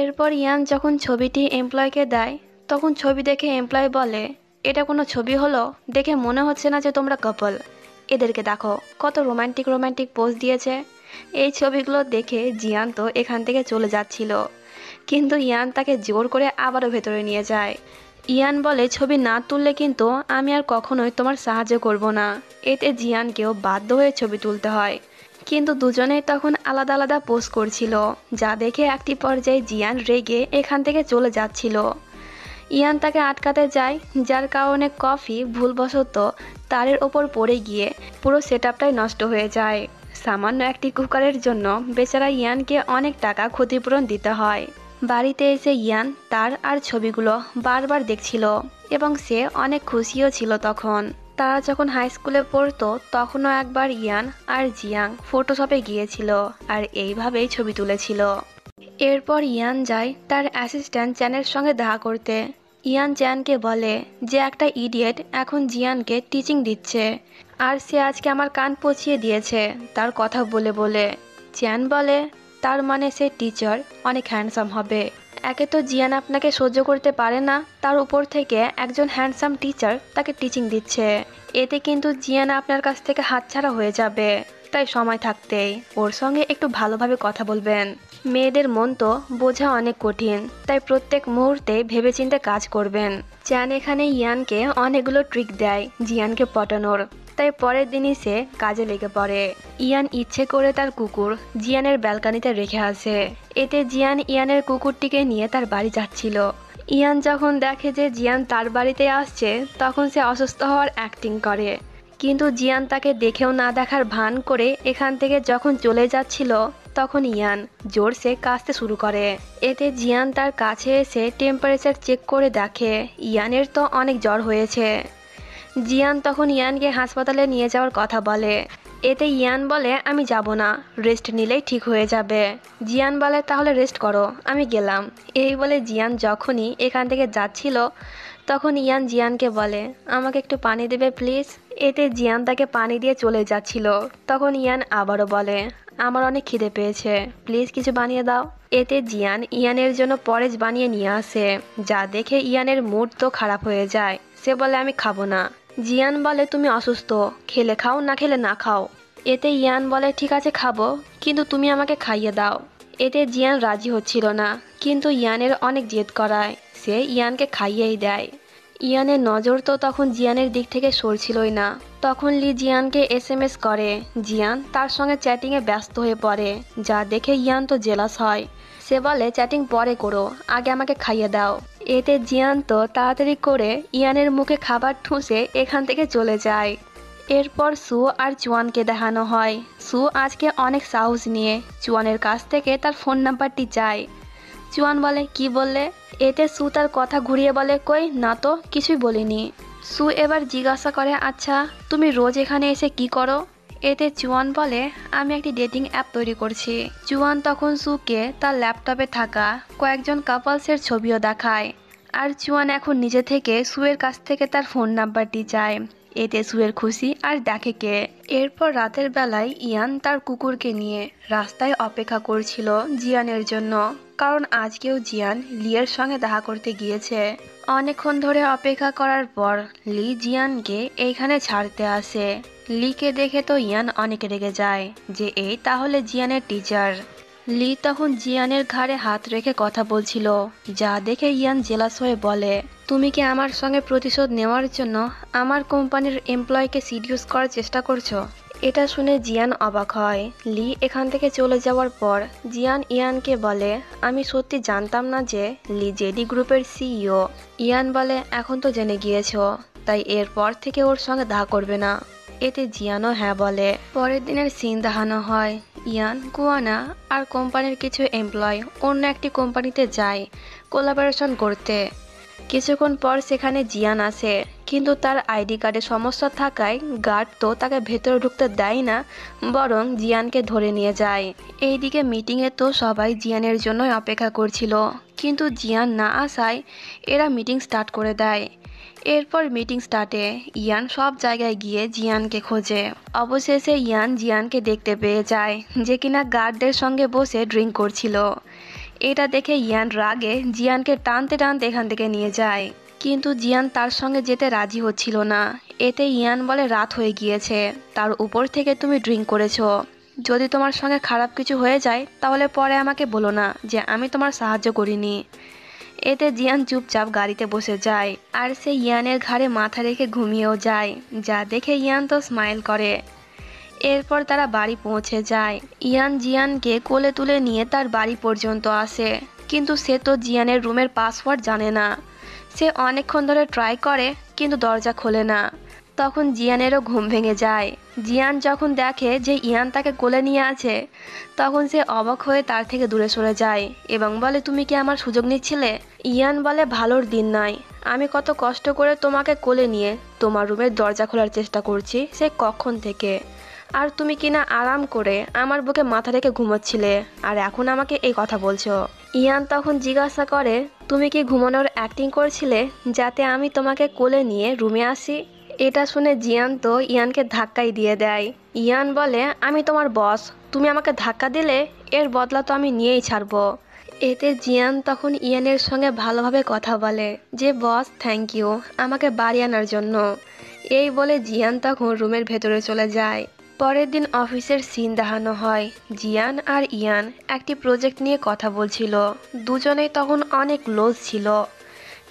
এরপর ইয়ান যখন ছবিটি এমপ্লয়কে দেয় তখন ছবি দেখে এমপ্লয় বলে, এটা কোনো ছবি হলো? দেখে মনে হচ্ছে না যে তোমরা কাপল। এদেরকে দেখো কত রোমান্টিক রোমান্টিক পোজ দিয়েছে। এই ছবিগুলো দেখে জিয়ান তো এখান থেকে চলে যাচ্ছিল, কিন্তু ইয়ান তাকে জোর করে আবারও ভেতরে নিয়ে যায়। ইয়ান বলে, ছবি না তুললে কিন্তু আমি আর কখনোই তোমার সাহায্য করব না। এতে জিয়ানকেও বাধ্য হয়ে ছবি তুলতে হয়, কিন্তু দুজনেই তখন আলাদা আলাদা পোজ করছিল, যা দেখে একটি পর্যায়ে জিয়ান রেগে এখান থেকে চলে যাচ্ছিল। ইয়ান তাকে আটকাতে যায়, যার কারণে কফি ভুলবশত তারের ওপর পড়ে গিয়ে পুরো সেটআপটাই নষ্ট হয়ে যায়। সামান্য একটি কুকারের জন্য বেচারা ইয়ানকে অনেক টাকা ক্ষতিপূরণ দিতে হয়। বাড়িতে এসে ইয়ান তার আর ছবিগুলো বারবার দেখছিল এবং সে অনেক খুশিও ছিল। তখন তারা যখন হাই স্কুলে পড়তো তখনও একবার ইয়ান আর জিয়াং ফটোশপে গিয়েছিল আর এইভাবেই ছবি তুলেছিল। এরপর ইয়ান যায় তার অ্যাসিস্ট্যান্ট চ্যানের সঙ্গে দেখা করতে। ইয়ান চ্যানকে বলে যে একটা ইডিয়েট এখন জিয়ানকে টিচিং দিচ্ছে, আর সে আজকে আমার কান পচিয়ে দিয়েছে তার কথা বলে বলে। চ্যান বলে, তার মানে সে টিচার অনেক হ্যান্ডসাম হবে। একে তো জিয়ান আপনাকে সহ্য করতে পারে না, তার উপর থেকে একজন হ্যান্ডসাম টিচার তাকে টিচিং দিচ্ছে। এতে কিন্তু জিয়ান আপনার কাছ থেকে হাতছাড়া হয়ে যাবে, তাই সময় থাকতেই ওর সঙ্গে একটু ভালোভাবে কথা বলবেন। মেয়েদের মন তো বোঝা অনেক কঠিন, তাই প্রত্যেক মুহূর্তে ভেবেচিন্তে কাজ করবেন। চ্যান এখানে ইয়ানকে অনেকগুলো ট্রিক দেয় জিয়ানকে পটানোর, তাই পরের দিনই সে কাজে লেগে পড়ে। ইয়ান ইচ্ছে করে তার কুকুর জিয়ানের ব্যালকানিতে রেখে আসে। এতে জিয়ান ইয়ানের কুকুরটিকে নিয়ে তার বাড়ি যাচ্ছিল। ইয়ান যখন দেখে যে জিয়ান তার বাড়িতে আসছে তখন সে অসুস্থ হওয়ার অ্যাক্টিং করে, কিন্তু জিয়ান তাকে দেখেও না দেখার ভান করে এখান থেকে যখন চলে যাচ্ছিল তখন ইয়ান জোরসে কাশতে শুরু করে। এতে জিয়ান তার কাছে এসে টেম্পারেচার চেক করে দেখে ইয়ানের তো অনেক জ্বর হয়েছে। জিয়ান তখন ইয়ানকে হাসপাতালে নিয়ে যাওয়ার কথা বলে, এতে ইয়ান বলে আমি যাব না, রেস্ট নিলেই ঠিক হয়ে যাবে। জিয়ান বলে তাহলে রেস্ট করো, আমি গেলাম। এই বলে জিয়ান যখনই এখান থেকে যাচ্ছিল তখন ইয়ান জিয়ানকে বলে আমাকে একটু পানি দেবে প্লিজ। এতে জিয়ান তাকে পানি দিয়ে চলে যাচ্ছিল, তখন ইয়ান আবারও বলে আমার অনেক খিদে পেয়েছে, প্লিজ কিছু বানিয়ে দাও। এতে জিয়ান ইয়ানের জন্য পরেজ বানিয়ে নিয়ে আসে, যা দেখে ইয়ানের মুড তো খারাপ হয়ে যায়। সে বলে আমি খাবো না। জিয়ান বলে তুমি অসুস্থ, খেলে খাও না খেলে না খাও। এতে ইয়ান বলে ঠিক আছে খাবো, কিন্তু তুমি আমাকে খাইয়ে দাও। এতে জিয়ান রাজি হচ্ছিল না, কিন্তু ইয়ানের অনেক জেদ করায় সে ইয়ানকে খাইয়েই দেয়। ইয়ানের নজর তো তখন জিয়ানের দিক থেকে সরছিলই না। তখন লি জিয়ানকে এসএমএস করে, জিয়ান তার সঙ্গে চ্যাটিংয়ে ব্যস্ত হয়ে পড়ে, যা দেখে ইয়ান তো জেলাস হয়। সে বলে চ্যাটিং পরে করো, আগে আমাকে খাইয়ে দাও। এতে জিয়ান তো তাড়াতাড়ি করে ইয়ানের মুখে খাবার ঠুসে এখান থেকে চলে যায়। এরপর সু আর চুয়ানকে দেখানো হয়। সু আজকে অনেক সাহস নিয়ে চুয়ানের কাছ থেকে তার ফোন নাম্বারটি চায়। চুয়ান বলে কি বললে? এতে সু তার কথা ঘুরিয়ে বলে কই না তো, কিছুই বলিনি। সু এবার জিজ্ঞাসা করে আচ্ছা তুমি রোজ এখানে এসে কি করো? এতে চুয়ান বলে আমি একটি ডেটিং অ্যাপ তৈরি করছি। চুয়ান তখন সুকে তার ল্যাপটপে থাকা কয়েকজন কাপলসের ছবিও দেখায়, আর চুয়ান এখন নিজে থেকে সুয়ের কাছ থেকে তার ফোন নাম্বারটি চায়। এতে সুয়ের খুশি আর দেখে কে। এরপর রাতের বেলায় ইয়ান তার কুকুরকে নিয়ে রাস্তায় অপেক্ষা করছিল জিয়ানের জন্য, কারণ আজকেও জিয়ান লিয়ের সঙ্গে দেখা করতে গিয়েছে। অনেকক্ষণ ধরে অপেক্ষা করার পর লি জিয়ানকে এইখানে ছাড়তে আসে। লিকে দেখে তো ইয়ান অনেক রেগে যায় যে এই তাহলে জিয়ানের টিচার। লি তখন জিয়ানের ঘাড়ে হাত রেখে কথা বলছিল, যা দেখে ইয়ান জেলাস হয়ে বলে তুমি কি আমার সঙ্গে প্রতিশোধ নেওয়ার জন্য আমার কোম্পানির এমপ্লয়কে সিডিউস করার চেষ্টা করছো? এটা শুনে জিয়ান অবাক হয়। লি এখান থেকে চলে যাওয়ার পর জিয়ান ইয়ানকে বলে আমি সত্যি জানতাম না যে লি জেডি গ্রুপের সিইও। ইয়ান বলে এখন তো জেনে গিয়েছো, তাই এরপর থেকে ওর সঙ্গে দেখা করবে না। এতে জিয়ানও হ্যাঁ বলে। পরের দিনের সিন দেখানো হয়। ইয়ান, কুয়ানা আর কোম্পানির কিছু এমপ্লয় অন্য একটি কোম্পানিতে যায় কোলাবোরেশন করতে। কিছুক্ষণ পর সেখানে জিয়ান আসে, কিন্তু তার আইডি কার্ডে সমস্যা থাকায় গার্ড তো তাকে ভেতরে ঢুকতে দেয় না, বরং জিয়ানকে ধরে নিয়ে যায়। এইদিকে মিটিংয়ে তো সবাই জিয়ানের জন্যই অপেক্ষা করছিল, কিন্তু জিয়ান না আসায় এরা মিটিং স্টার্ট করে দেয়। এরপর মিটিং স্টার্টে ইয়ান সব জায়গায় গিয়ে জিয়ানকে খোঁজে। অবশেষে ইয়ান জিয়ানকে দেখতে পেয়ে যায়, যে কিনা গার্ডদের সঙ্গে বসে ড্রিঙ্ক করছিল। এটা দেখে ইয়ান রাগে জিয়ানকে টানতে টানতে এখান থেকে নিয়ে যায়, কিন্তু জিয়ান তার সঙ্গে যেতে রাজি হচ্ছিল না। এতে ইয়ান বলে রাত হয়ে গিয়েছে, তার উপর থেকে তুমি ড্রিঙ্ক করেছো। যদি তোমার সঙ্গে খারাপ কিছু হয়ে যায় তাহলে পরে আমাকে বলো না যে আমি তোমার সাহায্য করিনি। এতে জিয়ান চুপচাপ গাড়িতে বসে যায়, আর সে ইয়ানের ঘাড়ে মাথা রেখে ঘুমিয়েও যায়, যা দেখে ইয়ান তো স্মাইল করে। এরপর তারা বাড়ি পৌঁছে যায়। ইয়ান জিয়ানকে কোলে তুলে নিয়ে তার বাড়ি পর্যন্ত আসে, কিন্তু সে তো জিয়ানের রুমের পাসওয়ার্ড জানে না। সে অনেকক্ষণ ধরে ট্রাই করে কিন্তু দরজা খোলে না। তখন জিয়ানেরও ঘুম ভেঙে যায়। জিয়ান যখন দেখে যে ইয়ান তাকে কোলে নিয়ে আছে, তখন সে অবাক হয়ে তার থেকে দূরে সরে যায় এবং বলে তুমি কি আমার সুযোগ নিচ্ছিলে? ইয়ান বলে ভালোর দিন নাই, আমি কত কষ্ট করে তোমাকে কোলে নিয়ে তোমার রুমের দরজা খোলার চেষ্টা করছি সে কখন থেকে, আর তুমি কিনা আরাম করে আমার বুকে মাথা রেখে ঘুমোচ্ছিলে, আর এখন আমাকে এই কথা বলছো। ইয়ান তখন জিজ্ঞাসা করে তুমি কি ঘুমানোর অ্যাক্টিং করছিলে যাতে আমি তোমাকে কোলে নিয়ে রুমে আসি? এটা শুনে জিয়ান তো ইয়ানকে ধাক্কাই দিয়ে দেয়। ইয়ান বলে আমি তোমার বস, তুমি আমাকে ধাক্কা দিলে এর বদলা তো আমি নিয়েই ছাড়বো। এতে জিয়ান তখন ইয়ানের সঙ্গে ভালোভাবে কথা বলে যে বস থ্যাংক ইউ আমাকে বাড়ি আনার জন্য। এই বলে জিয়ান তখন রুমের ভেতরে চলে যায়। পরের দিন অফিসের সিন দেখানো হয়। জিয়ান আর ইয়ান একটি প্রজেক্ট নিয়ে কথা বলছিল। দুজনেই তখন অনেক ক্লোজ ছিল।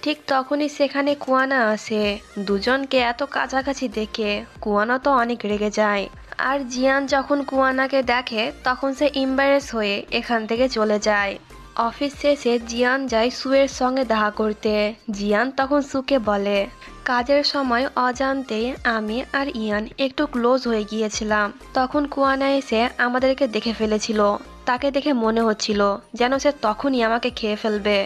ঠিক তখনই সেখানে কুয়ানা আসে। দুজনকে এত কাছাকাছি দেখে কুয়ানা তো অনেক রেগে যায়, আর জিয়ান যখন কুয়ানাকে দেখে তখন সে এম্বারেস হয়ে এখান থেকে চলে যায়। অফিস শেষে জিয়ান যায় সুয়ের সঙ্গে দেখা করতে। জিয়ান তখন সুকে বলে কাজের সময় অজান্তে আমি আর ইয়ান একটু ক্লোজ হয়ে গিয়েছিলাম, তখন কুয়ানা এসে আমাদেরকে দেখে ফেলেছিল। তাকে দেখে মনে হচ্ছিল যেন সে তখনই আমাকে খেয়ে ফেলবে।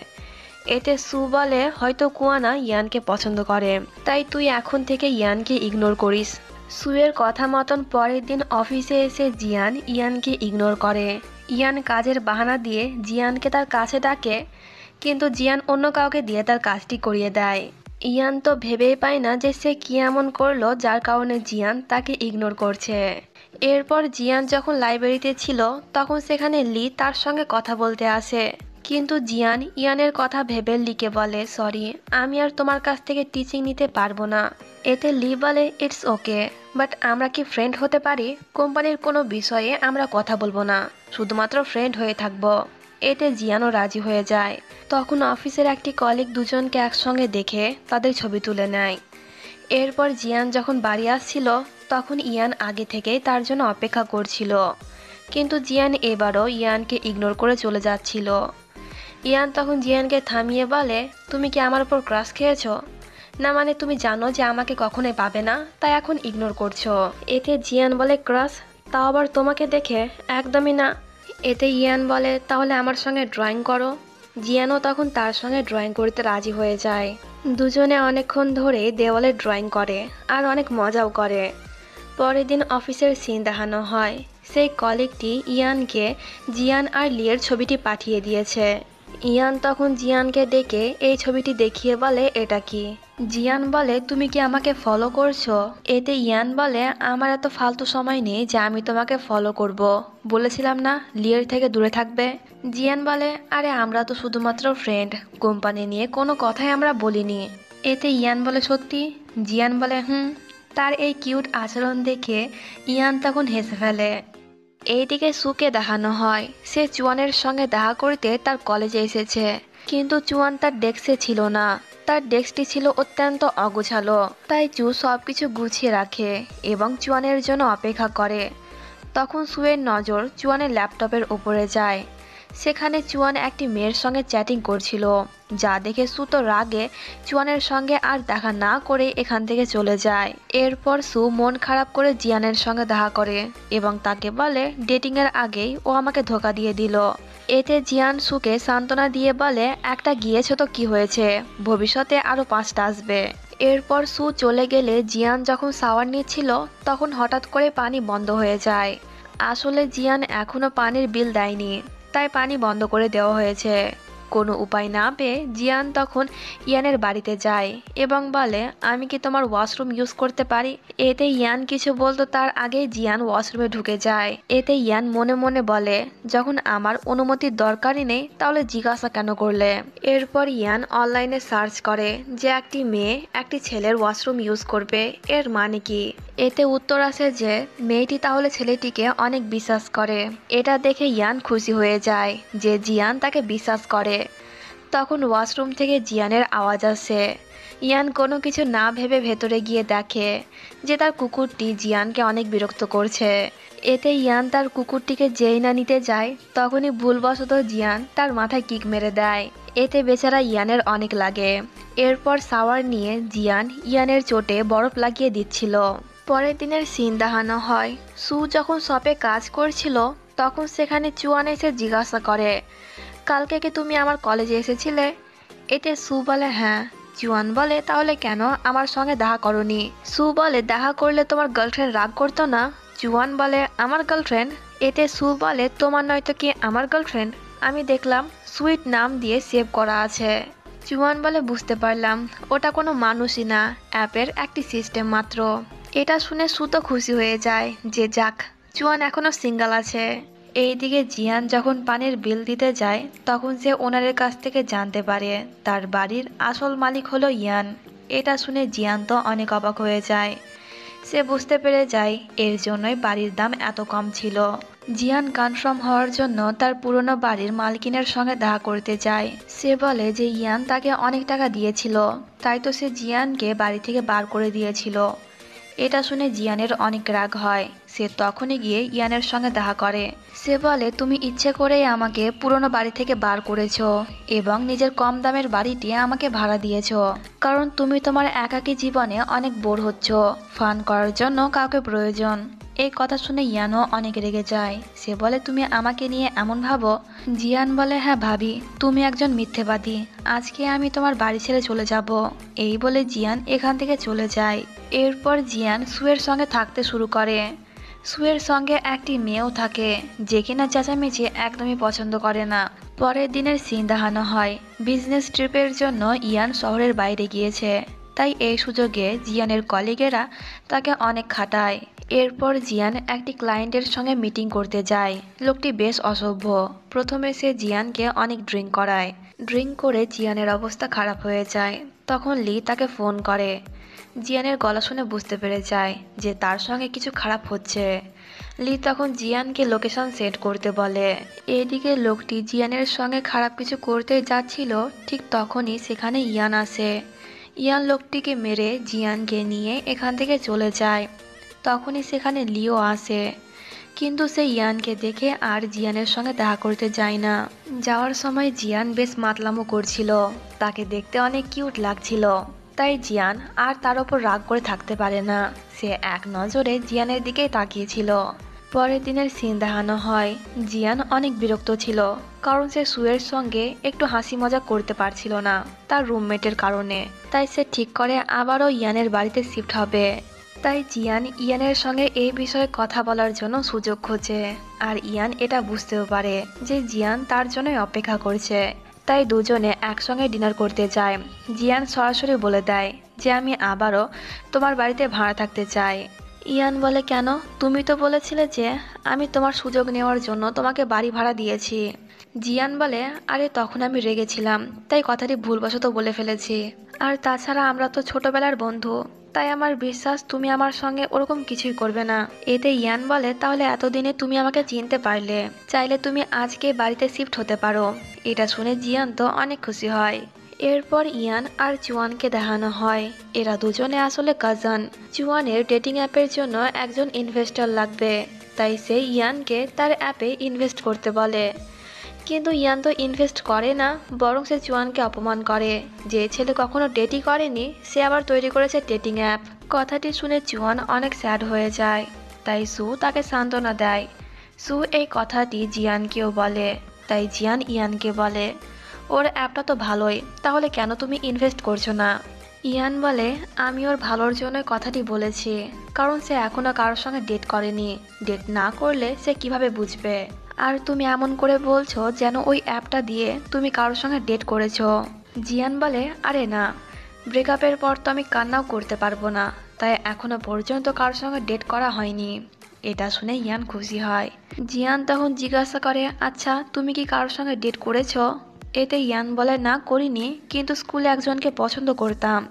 এতে সু বলে হয়তো কুয়ানা ইয়ানকে পছন্দ করে, তাই তুই এখন থেকে ইয়ানকে ইগনোর করিস, সুয়ের কথা মতন পরের দিন অফিসে এসে জিয়ান ইয়ানকে ইগনোর করে। ইয়ান কাজের বাহানা দিয়ে জিয়ানকে তার কাছে ডাকে, কিন্তু জিয়ান অন্য কাউকে দিয়ে তার কাজটি করিয়ে দেয়। ইয়ান তো ভেবেই পায় না যে সে কি এমন করলো যার কারণে জিয়ান তাকে ইগনোর করছে। এরপর জিয়ান যখন লাইব্রেরিতে ছিল তখন সেখানে লি তার সঙ্গে কথা বলতে আসে, কিন্তু জিয়ান ইয়ানের কথা ভেবে লিকে বলে, সরি, আমি আর তোমার কাছ থেকে টিচিং নিতে পারবো না। এতে লি বলে, ইটস ওকে, বাট আমরা কি ফ্রেন্ড হতে পারি? কোম্পানির কোনো বিষয়ে আমরা কথা বলবো না, শুধুমাত্র ফ্রেন্ড হয়ে থাকবো। এতে জিয়ানও রাজি হয়ে যায়। তখন অফিসের একটি কলিগ দুজনকে একসঙ্গে দেখে তাদের ছবি তুলে নেয়। এরপর জিয়ান যখন বাড়ি আসছিল তখন ইয়ান আগে থেকেই তার জন্য অপেক্ষা করছিল, কিন্তু জিয়ান এবারও ইয়ানকে ইগনোর করে চলে যাচ্ছিল। ইয়ান তখন জিয়ানকে থামিয়ে বলে, তুমি কি আমার উপর ক্রাশ খেয়েছো? না মানে তুমি জানো যে আমাকে কখনোই পাবে না, তাই এখন ইগনোর করছো। এতে জিয়ান বলে, ক্রাশ? তাও আবার তোমাকে দেখে? একদমই না। এতে ইয়ান বলে, তাহলে আমার সঙ্গে ড্রয়িং করো। জিয়ানও তখন তার সঙ্গে ড্রয়িং করতে রাজি হয়ে যায়। দুজনে অনেকক্ষণ ধরে দেওয়ালে ড্রয়িং করে আর অনেক মজাও করে। পরের দিন অফিসের সিন দেখানো হয়। সেই কলিগটি ইয়ানকে জিয়ান আর লিয়ের ছবিটি পাঠিয়ে দিয়েছে। ইয়ান তখন জিয়ানকে ডেকে এই ছবিটি দেখিয়ে বলে, এটা কি? জিয়ান বলে, তুমি কি আমাকে ফলো করছো? এতে ইয়ান বলে, আমার এত ফালতু সময় নেই যে আমি তোমাকে ফলো করব। বলেছিলাম না লিয়ের থেকে দূরে থাকবে। জিয়ান বলে, আরে আমরা তো শুধুমাত্র ফ্রেন্ড, কোম্পানি নিয়ে কোনো কথাই আমরা বলিনি। এতে ইয়ান বলে, সত্যি? জিয়ান বলে, হুম। তার এই কিউট আচরণ দেখে ইয়ান তখন হেসে ফেলে। এইদিকে সুকে দেখানো হয়, সে চুয়ানের সঙ্গে দেখা করতে তার কলেজে এসেছে, কিন্তু চুয়ান তার ডেস্কে ছিল না। তার ডেস্কটি ছিল অত্যন্ত অগোছালো, তাই চু সবকিছু গুছিয়ে রাখে এবং চুয়ানের জন্য অপেক্ষা করে। তখন সুয়ের নজর চুয়ানের ল্যাপটপের উপরে যায়। সেখানে চুয়ান একটি মেয়ের সঙ্গে চ্যাটিং করছিল, যা দেখে সু তো রাগে চুয়ানের সঙ্গে আর দেখা না করে এখান থেকে চলে যায়। এরপর সু মন খারাপ করে জিয়ানের সঙ্গে দেখা করে এবং তাকে বলে, ডেটিংয়ের আগেই ও আমাকে ধোকা দিয়ে দিল। এতে জিয়ান সুকে সান্ত্বনা দিয়ে বলে, একটা গিয়েছে তো কি হয়েছে, ভবিষ্যতে আরও 5টা আসবে। এরপর সু চলে গেলে জিয়ান যখন শাওয়ার নিচ্ছিল তখন হঠাৎ করে পানি বন্ধ হয়ে যায়। আসলে জিয়ান এখনও পানির বিল দেয়নি, তাই পানি বন্ধ করে দেওয়া হয়েছে। কোনো উপায় না পেয়ে জিয়ান তখন ইয়ানের বাড়িতে যায় এবং বলে, আমি কি তোমার ওয়াশরুম ইউজ করতে পারি? এতে ইয়ান কিছু বলতো তার আগে জিয়ান ওয়াশরুমে ঢুকে যায়। এতে ইয়ান মনে মনে বলে, যখন আমার অনুমতির দরকারই নেই তাহলে জিজ্ঞাসা কেন করলে? এরপর ইয়ান অনলাইনে সার্চ করে যে একটি মেয়ে একটি ছেলের ওয়াশরুম ইউজ করবে, এর মানে কি? এতে উত্তর আসে যে মেয়েটি তাহলে ছেলেটিকে অনেক বিশ্বাস করে। এটা দেখে ইয়ান খুশি হয়ে যায় যে জিয়ান তাকে বিশ্বাস করে। তখন ওয়াশরুম থেকে জিয়ানের আওয়াজ আসে। ইয়ান কোনো কিছু না ভেবে ভেতরে গিয়ে দেখে যে তার কুকুরটি জিয়ানকে অনেক বিরক্ত করছে। এতে ইয়ান তার কুকুরটিকে যেই না নিতে যায় তখনই ভুলবশত জিয়ান তার মাথায় কিক মেরে দেয়। এতে বেচারা ইয়ানের অনেক লাগে। এরপর শাওয়ার নিয়ে জিয়ান ইয়ানের চোটে বরফ লাগিয়ে দিচ্ছিল। পরের দিনের সিন দেখানো হয়, সু যখন শপে কাজ করছিল তখন সেখানে চুয়ান এসে জিজ্ঞাসা করে, কালকে কি তুমি আমার কলেজে এসেছিলে? এতে সু বলে, হ্যাঁ। চুয়ান বলে, তাহলে কেন আমার সঙ্গে দেখা করনি? সু বলে, দেখা করলে তোমার গার্লফ্রেন্ড রাগ করতো না? চুয়ান বলে, আমার গার্লফ্রেন্ড? এতে সু বলে, তোমার নয়তো কি আমার গার্লফ্রেন্ড? আমি দেখলাম সুইট নাম দিয়ে সেভ করা আছে। চুয়ান বলে, বুঝতে পারলাম, ওটা কোনো মানুষই না, অ্যাপের একটি সিস্টেম মাত্র। এটা শুনে সু তো খুশি হয়ে যায় যে যাক, চুয়ান এখনো সিঙ্গেল আছে। এইদিকে জিয়ান যখন পানির বিল দিতে যায় তখন সে ওনারের কাছ থেকে জানতে পারে তার বাড়ির আসল মালিক হলো ইয়ান। এটা শুনে জিয়ান তো অনেক অবাক হয়ে যায়। সে বুঝতে পেরে যায় এর জন্যই বাড়ির দাম এত কম ছিল। জিয়ান কনফার্ম হওয়ার জন্য তার পুরনো বাড়ির মালকিনের সঙ্গে দেখা করতে যায়। সে বলে যে ইয়ান তাকে অনেক টাকা দিয়েছিল, তাই তো সে জিয়ানকে বাড়ি থেকে বার করে দিয়েছিল। এটা শুনে জিয়ানের অনেক রাগ হয়। সে তখনই গিয়ে ইয়ানের সঙ্গে দেখা করে। সে বলে, তুমি ইচ্ছে করেই আমাকে পুরনো বাড়ি থেকে বার করেছো এবং নিজের কম দামের বাড়িটি আমাকে ভাড়া দিয়েছো, কারণ তুমি তোমার একাকী জীবনে অনেক বোর হচ্ছ, ফান করার জন্য কাউকে প্রয়োজন। এই কথা শুনে ইয়ানও অনেক রেগে যায়। সে বলে, তুমি আমাকে নিয়ে এমন ভাবো? জিয়ান বলে, হ্যাঁ ভাবি, তুমি একজন মিথ্যেবাদী। আজকে আমি তোমার বাড়ি ছেড়ে চলে যাব। এই বলে জিয়ান এখান থেকে চলে যায়। এরপর জিয়ান সুয়ের সঙ্গে থাকতে শুরু করে। সুয়ের সঙ্গে একটি মেয়েও থাকে, যে কিনা চেঁচামেচি একদমই পছন্দ করে না। পরের দিনের সিন দেখানো হয়। বিজনেস ট্রিপের জন্য ইয়ান শহরের বাইরে গিয়েছে, তাই এই সুযোগে জিয়ানের কলিগেরা তাকে অনেক খাটায়। এরপর জিয়ান একটি ক্লায়েন্টের সঙ্গে মিটিং করতে যায়। লোকটি বেশ অসভ্য। প্রথমে সে জিয়ানকে অনেক ড্রিঙ্ক করায়। ড্রিঙ্ক করে জিয়ানের অবস্থা খারাপ হয়ে যায়। তখন লি তাকে ফোন করে। জিয়ানের গলা শুনে বুঝতে পেরে যায় যে তার সঙ্গে কিছু খারাপ হচ্ছে। লি তখন জিয়ানকে লোকেশন সেট করতে বলে। এদিকে লোকটি জিয়ানের সঙ্গে খারাপ কিছু করতে যাচ্ছিল, ঠিক তখনই সেখানে ইয়ান আসে। ইয়ান লোকটিকে মেরে জিয়ানকে নিয়ে এখান থেকে চলে যায়। তখনই সেখানে লিও আসে, কিন্তু সে ইয়ানকে দেখে আর জিয়ানের সঙ্গে দেখা করতে যায় না। যাওয়ার সময় জিয়ান বেশ মাতলামো করছিল, তাকে দেখতে অনেক কিউট লাগছিল। তাই জিয়ান আর তার ওপর রাগ করে থাকতে পারে না। সে এক নজরে জিয়ানের দিকেই তাকিয়েছিল। পরের দিনের সিন দেখানো হয়। জিয়ান অনেক বিরক্ত ছিল, কারণ সে সুয়ের সঙ্গে একটু হাসি মজা করতে পারছিল না তার রুমমেটের কারণে। তাই সে ঠিক করে আবারও ইয়ানের বাড়িতে শিফট হবে। তাই জিয়ান ইয়ানের সঙ্গে এই বিষয়ে কথা বলার জন্য সুযোগ খোঁজে। আর ইয়ান এটা বুঝতেও পারে যে জিয়ান তার জন্যই অপেক্ষা করছে। তাই দুজনে একসঙ্গে ডিনার করতে যায়। জিয়ান সরাসরি বলে দেয় যে আমি আবারও তোমার বাড়িতে ভাড়া থাকতে চাই। ইয়ান বলে, কেন? তুমি তো বলেছিলে যে আমি তোমার সুযোগ নেওয়ার জন্য তোমাকে বাড়ি ভাড়া দিয়েছি। জিয়ান বলে, আরে তখন আমি রেগেছিলাম, তাই কথাটি ভুলবশত বলে ফেলেছি। আর তাছাড়া আমরা তো ছোটবেলার বন্ধু, তাই আমার বিশ্বাস তুমি আমার সঙ্গে ওরকম কিছুই করবে না। এতে ইয়ান বলে, তাহলে এতদিনে তুমি আমাকে চিনতে পারলে, চাইলে তুমি আজকে বাড়িতে শিফট হতে পারো। এটা শুনে জিয়ান তো অনেক খুশি হয়। এরপর ইয়ান আর জুয়ানকে দেখানো হয়। এরা দুজনে আসলে কাজিন। জুয়ানের ডেটিং অ্যাপের জন্য একজন ইনভেস্টর লাগবে, তাই সে ইয়ানকে তার অ্যাপে ইনভেস্ট করতে বলে। কিন্তু ইয়ান তো ইনভেস্ট করে না, বরং সে জুয়ানকে অপমান করে। যে ছেলে কখনো ডেটই করেনি, সে আবার তৈরি করেছে ডেটিং অ্যাপ। কথাটি শুনে জুয়ান অনেক স্যাড হয়ে যায়। তাই সু তাকে সান্ত্বনা দেয়। সু এই কথাটি জিয়ানকেও বলে। তাই জিয়ান ইয়ানকে বলে, ওর অ্যাপটা তো ভালোই, তাহলে কেন তুমি ইনভেস্ট করছো না? ইয়ান বলে, আমি ওর ভালোর জন্য কথাটি বলেছি, কারণ সে এখনো কারোর সঙ্গে ডেট করেনি। ডেট না করলে সে কিভাবে বুঝবে? আর তুমি এমন করে বলছো যেন ওই অ্যাপটা দিয়ে তুমি কারোর সঙ্গে ডেট করেছো। জিয়ান বলে, আরে না, ব্রেকআপের পর তো আমি কান্নাও করতে পারবো না, তাই এখনো পর্যন্ত কারোর সঙ্গে ডেট করা হয়নি। এটা শুনে ইয়ান খুশি হয়। জিয়ান তখন জিজ্ঞাসা করে, আচ্ছা তুমি কি কারোর সঙ্গে ডেট করেছো? এতে ইয়ান বলে, না করিনি, কিন্তু স্কুলে একজনকে পছন্দ করতাম।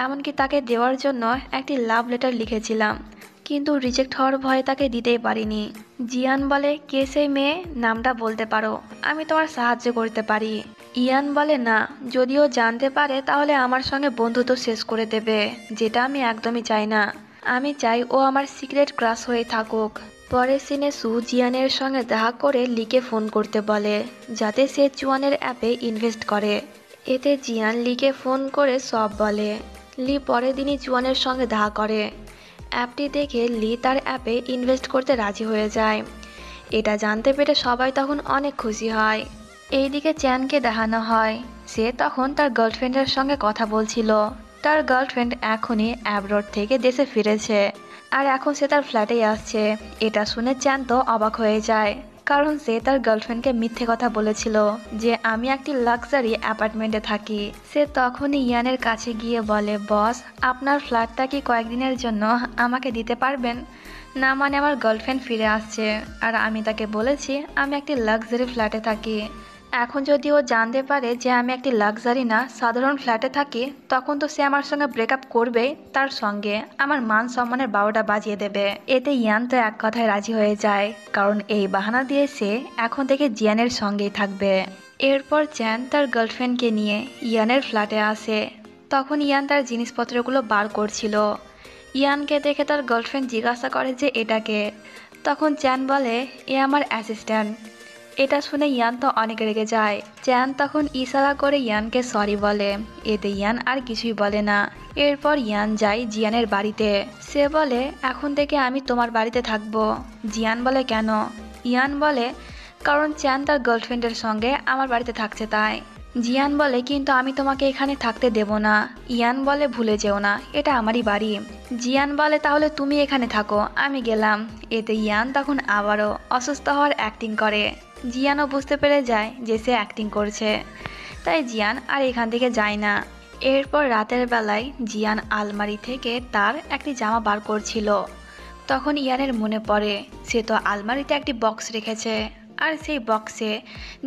এমনকি তাকে দেওয়ার জন্য একটি লাভ লেটার লিখেছিলাম, কিন্তু রিজেক্ট হওয়ার ভয়ে তাকে দিতেই পারিনি। জিয়ান বলে, কে সেই মেয়ে? নামটা বলতে পারো, আমি তোমার সাহায্য করতে পারি। ইয়ান বলে, না, যদিও জানতে পারে তাহলে আমার সঙ্গে বন্ধুত্ব শেষ করে দেবে, যেটা আমি একদমই চাই না। আমি চাই ও আমার সিক্রেট ক্রাশ হয়ে থাকুক। পরের সিনে সু জিয়ানের সঙ্গে দেখা করে লিকে ফোন করতে বলে, যাতে সে জুয়ানের অ্যাপে ইনভেস্ট করে। এতে জিয়ান লিকে ফোন করে সব বলে। লি পরের দিনই জুয়ানের সঙ্গে দেখা করে। অ্যাপটি দেখে লি তার অ্যাপে ইনভেস্ট করতে রাজি হয়ে যায়। এটা জানতে পেরে সবাই তখন অনেক খুশি হয়। এইদিকে চ্যানকে দেখানো হয়। সে তখন তার গার্লফ্রেন্ডের সঙ্গে কথা বলছিল। তার গার্লফ্রেন্ড এখনই অ্যাব্রড থেকে দেশে ফিরেছে, আর এখন সে তার ফ্ল্যাটেই আসছে। এটা শুনে চ্যান তো অবাক হয়ে যায়, কারণ সে তার গার্লফ্রেন্ডকে মিথ্যে কথা বলেছিল যে আমি একটি লাক্সারি অ্যাপার্টমেন্টে থাকি। সে তখনই ইয়ানের কাছে গিয়ে বলে, বস, আপনার ফ্ল্যাটটা কি কয়েকদিনের জন্য আমাকে দিতে পারবেন? না মানে আমার গার্লফ্রেন্ড ফিরে আসছে, আর আমি তাকে বলেছি আমি একটি লাক্সারি ফ্ল্যাটে থাকি। এখন যদি ও জানতে পারে যে আমি একটি লাক্সারি না সাধারণ ফ্ল্যাটে থাকি, তখন তো সে আমার সঙ্গে ব্রেকআপ করবেই, তার সঙ্গে আমার মান সম্মানের 12টা বাজিয়ে দেবে। এতে ইয়ান তো এক কথায় রাজি হয়ে যায়, কারণ এই বাহানা দিয়ে সে এখন থেকে জিয়ানের সঙ্গেই থাকবে। এরপর চ্যান তার গার্লফ্রেন্ডকে নিয়ে ইয়ানের ফ্ল্যাটে আসে। তখন ইয়ান তার জিনিসপত্রগুলো বার করছিল। ইয়ানকে দেখে তার গার্লফ্রেন্ড জিজ্ঞাসা করে যে এটাকে। তখন চ্যান বলে, এ আমার অ্যাসিস্ট্যান্ট। এটা শুনে ইয়ান তো অনেক রেগে যায়। চ্যান তখন ইশারা করে ইয়ানকে সরি বলে, এতে ইয়ান আর কিছুই বলে না। এরপর ইয়ান যায় জিয়ানের বাড়িতে। সে বলে, এখন থেকে আমি তোমার বাড়িতে থাকবো। জিয়ান বলে, কেন? ইয়ান বলে, কারণ চ্যান তার গার্লফ্রেন্ডের সঙ্গে আমার বাড়িতে থাকছে তাই। জিয়ান বলে, কিন্তু আমি তোমাকে এখানে থাকতে দেব না। ইয়ান বলে, ভুলে যেও না, এটা আমারই বাড়ি। জিয়ান বলে, তাহলে তুমি এখানে থাকো, আমি গেলাম। এতে ইয়ান তখন আবারও অসুস্থ হওয়ার অ্যাক্টিং করে। জিয়ানও বুঝতে পেরে যায় যে সে অ্যাক্টিং করছে, তাই জিয়ান আর এখান থেকে যায় না। এরপর রাতের বেলায় জিয়ান আলমারি থেকে তার একটি জামা বার করছিল। তখন ইয়ানের মনে পড়ে সে তো আলমারিতে একটি বক্স রেখেছে, আর সেই বক্সে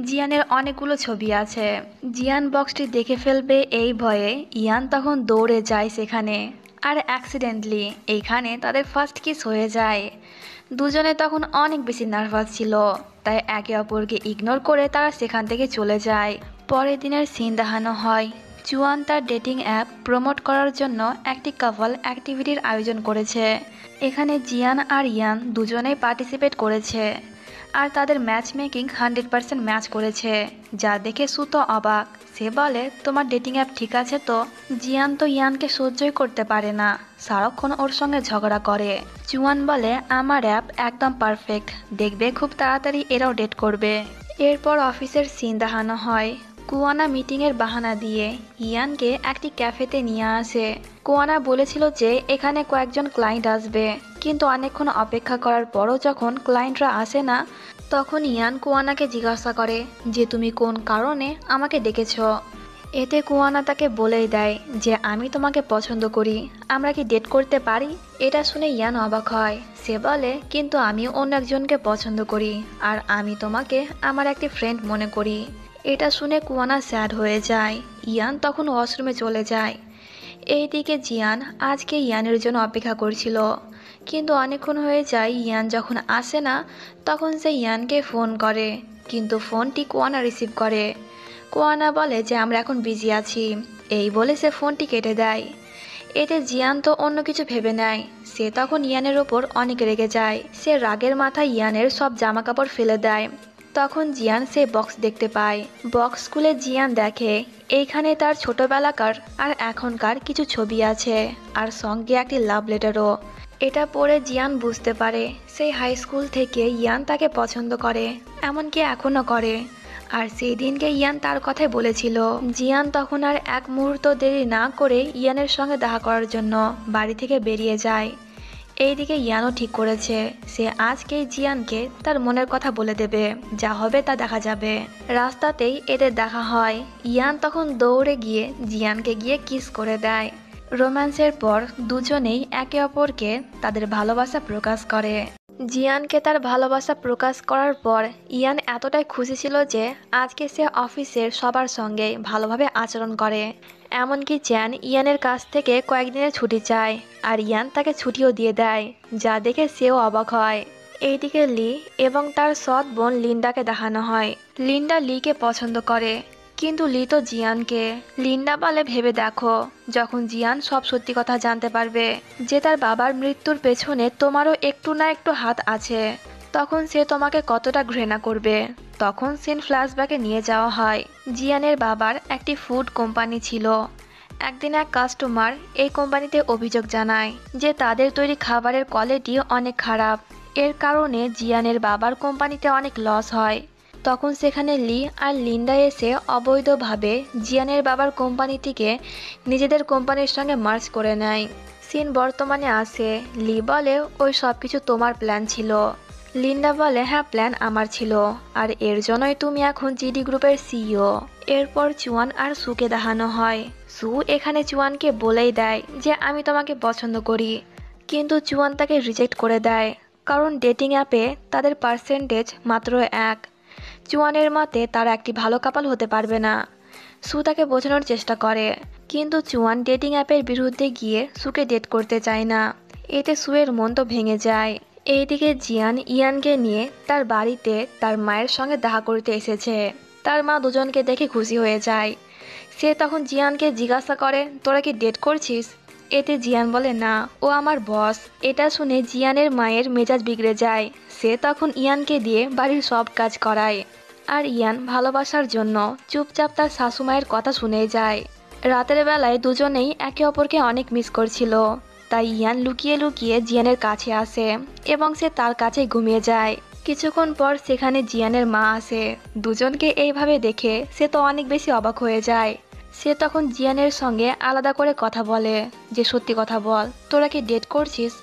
জিয়ানের অনেকগুলো ছবি আছে। জিয়ান বক্সটি দেখে ফেলবে এই ভয়ে ইয়ান তখন দৌড়ে যায় সেখানে, আর অ্যাক্সিডেন্টলি এইখানে তাদের ফার্স্ট কিস হয়ে যায়। দুজনে তখন অনেক বেশি নার্ভাস ছিল, তাই একে অপরকে ইগনোর করে তারা সেখান থেকে চলে যায়। পরের দিনের সিন দেখানো হয়, জুয়ান তার ডেটিং অ্যাপ প্রমোট করার জন্য একটি কাপল অ্যাক্টিভিটির আয়োজন করেছে। এখানে জিয়ান আর ইয়ান দুজনেই পার্টিসিপেট করেছে, আর তাদের ম্যাচ মেকিং 100% ম্যাচ করেছে, যা দেখে সুতো অবাক। সে বলে, তোমার ডেটিং অ্যাপ ঠিক আছে তো? জিয়ান তো ইয়ানকে সহ্যই করতে পারে না, সারাক্ষণ ওর সঙ্গে ঝগড়া করে। জুয়ান বলে, আমার অ্যাপ একদম পারফেক্ট, দেখবে খুব তাড়াতাড়ি এরাও ডেট করবে। এরপর অফিসের সিন দেখানো হয়, কুয়ানা মিটিংয়ের বাহানা দিয়ে ইয়ানকে একটি ক্যাফেতে নিয়ে আসে। কুয়ানা বলেছিল যে এখানে কয়েকজন ক্লায়েন্ট আসবে, কিন্তু অনেকক্ষণ অপেক্ষা করার পরও যখন ক্লায়েন্টরা আসে না, তখন ইয়ান কুয়ানাকে জিজ্ঞাসা করে যে তুমি কোন কারণে আমাকে ডেকেছ। এতে কুয়ানা তাকে বলেই দেয় যে আমি তোমাকে পছন্দ করি, আমরা কি ডেট করতে পারি? এটা শুনে ইয়ান অবাক হয়। সে বলে, কিন্তু আমি অন্য একজনকে পছন্দ করি, আর আমি তোমাকে আমার একটি ফ্রেন্ড মনে করি। এটা শুনে কুয়ানা স্যাড হয়ে যায়। ইয়ান তখন ওয়াশরুমে চলে যায়। এইদিকে জিয়ান আজকে ইয়ানের জন্য অপেক্ষা করছিল, কিন্তু অনেকক্ষণ হয়ে যায়। ইয়ান যখন আসে না, তখন সে ইয়ানকে ফোন করে, কিন্তু ফোনটি কুয়ানা রিসিভ করে। কুয়ানা বলে যে আমরা এখন বিজি আছি, এই বলে সে ফোনটি কেটে দেয়। এতে জিয়ান তো অন্য কিছু ভেবে নেয়। সে তখন ইয়ানের ওপর অনেক রেগে যায়। সে রাগের মাথায় ইয়ানের সব জামা কাপড় ফেলে দেয়। তখন জিয়ান সে বক্স দেখতে পায়। বক্স খুলে জিয়ান দেখে এইখানে তার ছোটবেলাকার আর এখনকার কিছু ছবি আছে, আর সঙ্গে একটি লাভ লেটারও। এটা পড়ে জিয়ান বুঝতে পারে সেই হাই স্কুল থেকে ইয়ান তাকে পছন্দ করে, এমনকি এখনও করে। আর সেই দিনকে ইয়ান তার কথাই বলেছিল। জিয়ান তখন আর এক মুহূর্ত দেরি না করে ইয়ানের সঙ্গে দেখা করার জন্য বাড়ি থেকে বেরিয়ে যায়। এইদিকে ইয়ানও ঠিক করেছে সে আজকেই জিয়ানকে তার মনের কথা বলে দেবে, যা হবে তা দেখা যাবে। রাস্তাতেই এদের দেখা হয়। ইয়ান তখন দৌড়ে গিয়ে জিয়ানকে গিয়ে কিস করে দেয়। রোম্যান্সের পর দুজনেই একে অপরকে তাদের ভালোবাসা প্রকাশ করে। জিয়ানকে তার ভালোবাসা প্রকাশ করার পর ইয়ান এতটাই খুশি ছিল যে আজকে সে অফিসের সবার সঙ্গে ভালোভাবে আচরণ করে। এমনকি চ্যান ইয়ানের কাছ থেকে কয়েকদিনের ছুটি চায়, আর ইয়ান তাকে ছুটিও দিয়ে দেয়, যা দেখে সেও অবাক হয়। এইদিকে লি এবং তার সৎ বোন লিন্ডাকে দেখানো হয়। লিন্ডা লিকে পছন্দ করে, কিন্তু লি তো জিয়ানকে। লিন্ডা বলে, ভেবে দেখো, যখন জিয়ান সব সত্যি কথা জানতে পারবে যে তার বাবার মৃত্যুর পেছনে তোমারও একটু না একটু হাত আছে, তখন সে তোমাকে কতটা ঘৃণা করবে। তখন সিন ফ্ল্যাশব্যাকে নিয়ে যাওয়া হয়। জিয়ানের বাবার একটি ফুড কোম্পানি ছিল। একদিন এক কাস্টমার এই কোম্পানিতে অভিযোগ জানায় যে তাদের তৈরি খাবারের কোয়ালিটি অনেক খারাপ। এর কারণে জিয়ানের বাবার কোম্পানিতে অনেক লস হয়। তখন সেখানে লি আর লিন্ডা এসে অবৈধভাবে জিয়ানের বাবার কোম্পানিটিকে নিজেদের কোম্পানির সঙ্গে মার্জ করে নেয়। সিন বর্তমানে আসে। লি বলে, ওই সব কিছু তোমার প্ল্যান ছিল। লিন্ডা বলে, হ্যাঁ, প্ল্যান আমার ছিল, আর এর জন্যই তুমি এখন জিডি গ্রুপের সিইও। এরপর চুয়ান আর সুকে দেখানো হয়। সু এখানে চুয়ানকে বলেই দেয় যে আমি তোমাকে পছন্দ করি, কিন্তু চুয়ান তাকে রিজেক্ট করে দেয়, কারণ ডেটিং অ্যাপে তাদের পার্সেন্টেজ মাত্র 1। চুয়ানের মতে তারা একটি ভালো কাপল হতে পারবে না। সু তাকে বোঝানোর চেষ্টা করে, কিন্তু চুয়ান ডেটিং অ্যাপের বিরুদ্ধে গিয়ে সুকে ডেট করতে চায় না। এতে সুয়ের মন তো ভেঙে যায়। এইদিকে জিয়ান ইয়ানকে নিয়ে তার বাড়িতে তার মায়ের সঙ্গে দেখা করতে এসেছে। তার মা দুজনকে দেখে খুশি হয়ে যায়। সে তখন জিয়ানকে জিজ্ঞাসা করে, তোরা কি ডেট করছিস? এতে জিয়ান বলে, না, ও আমার বস। এটা শুনে জিয়ানের মায়ের মেজাজ বিগড়ে যায়। সে তখন ইয়ানকে দিয়ে বাড়ির সব কাজ করায়। আর ইয়ান ভালোবাসার জন্য চুপচাপ তার শাশুমায়ের কথা শুনে যায়। রাতের বেলায় দুজনেই একে অপরকে অনেক মিস করছিল, তাই ইয়ান লুকিয়ে লুকিয়ে জিয়ানের কাছে আসে এবং সে তার কাছেই ঘুমিয়ে যায়। কিছুক্ষণ পর সেখানে জিয়ানের মা আসে। দুজনকে এইভাবে দেখে সে তো অনেক বেশি অবাক হয়ে যায়। সে তখন জিয়ানের সঙ্গে আলাদা করে কথা বলে যে সত্যি কথা বল, তোরা কি ডেট করছিস?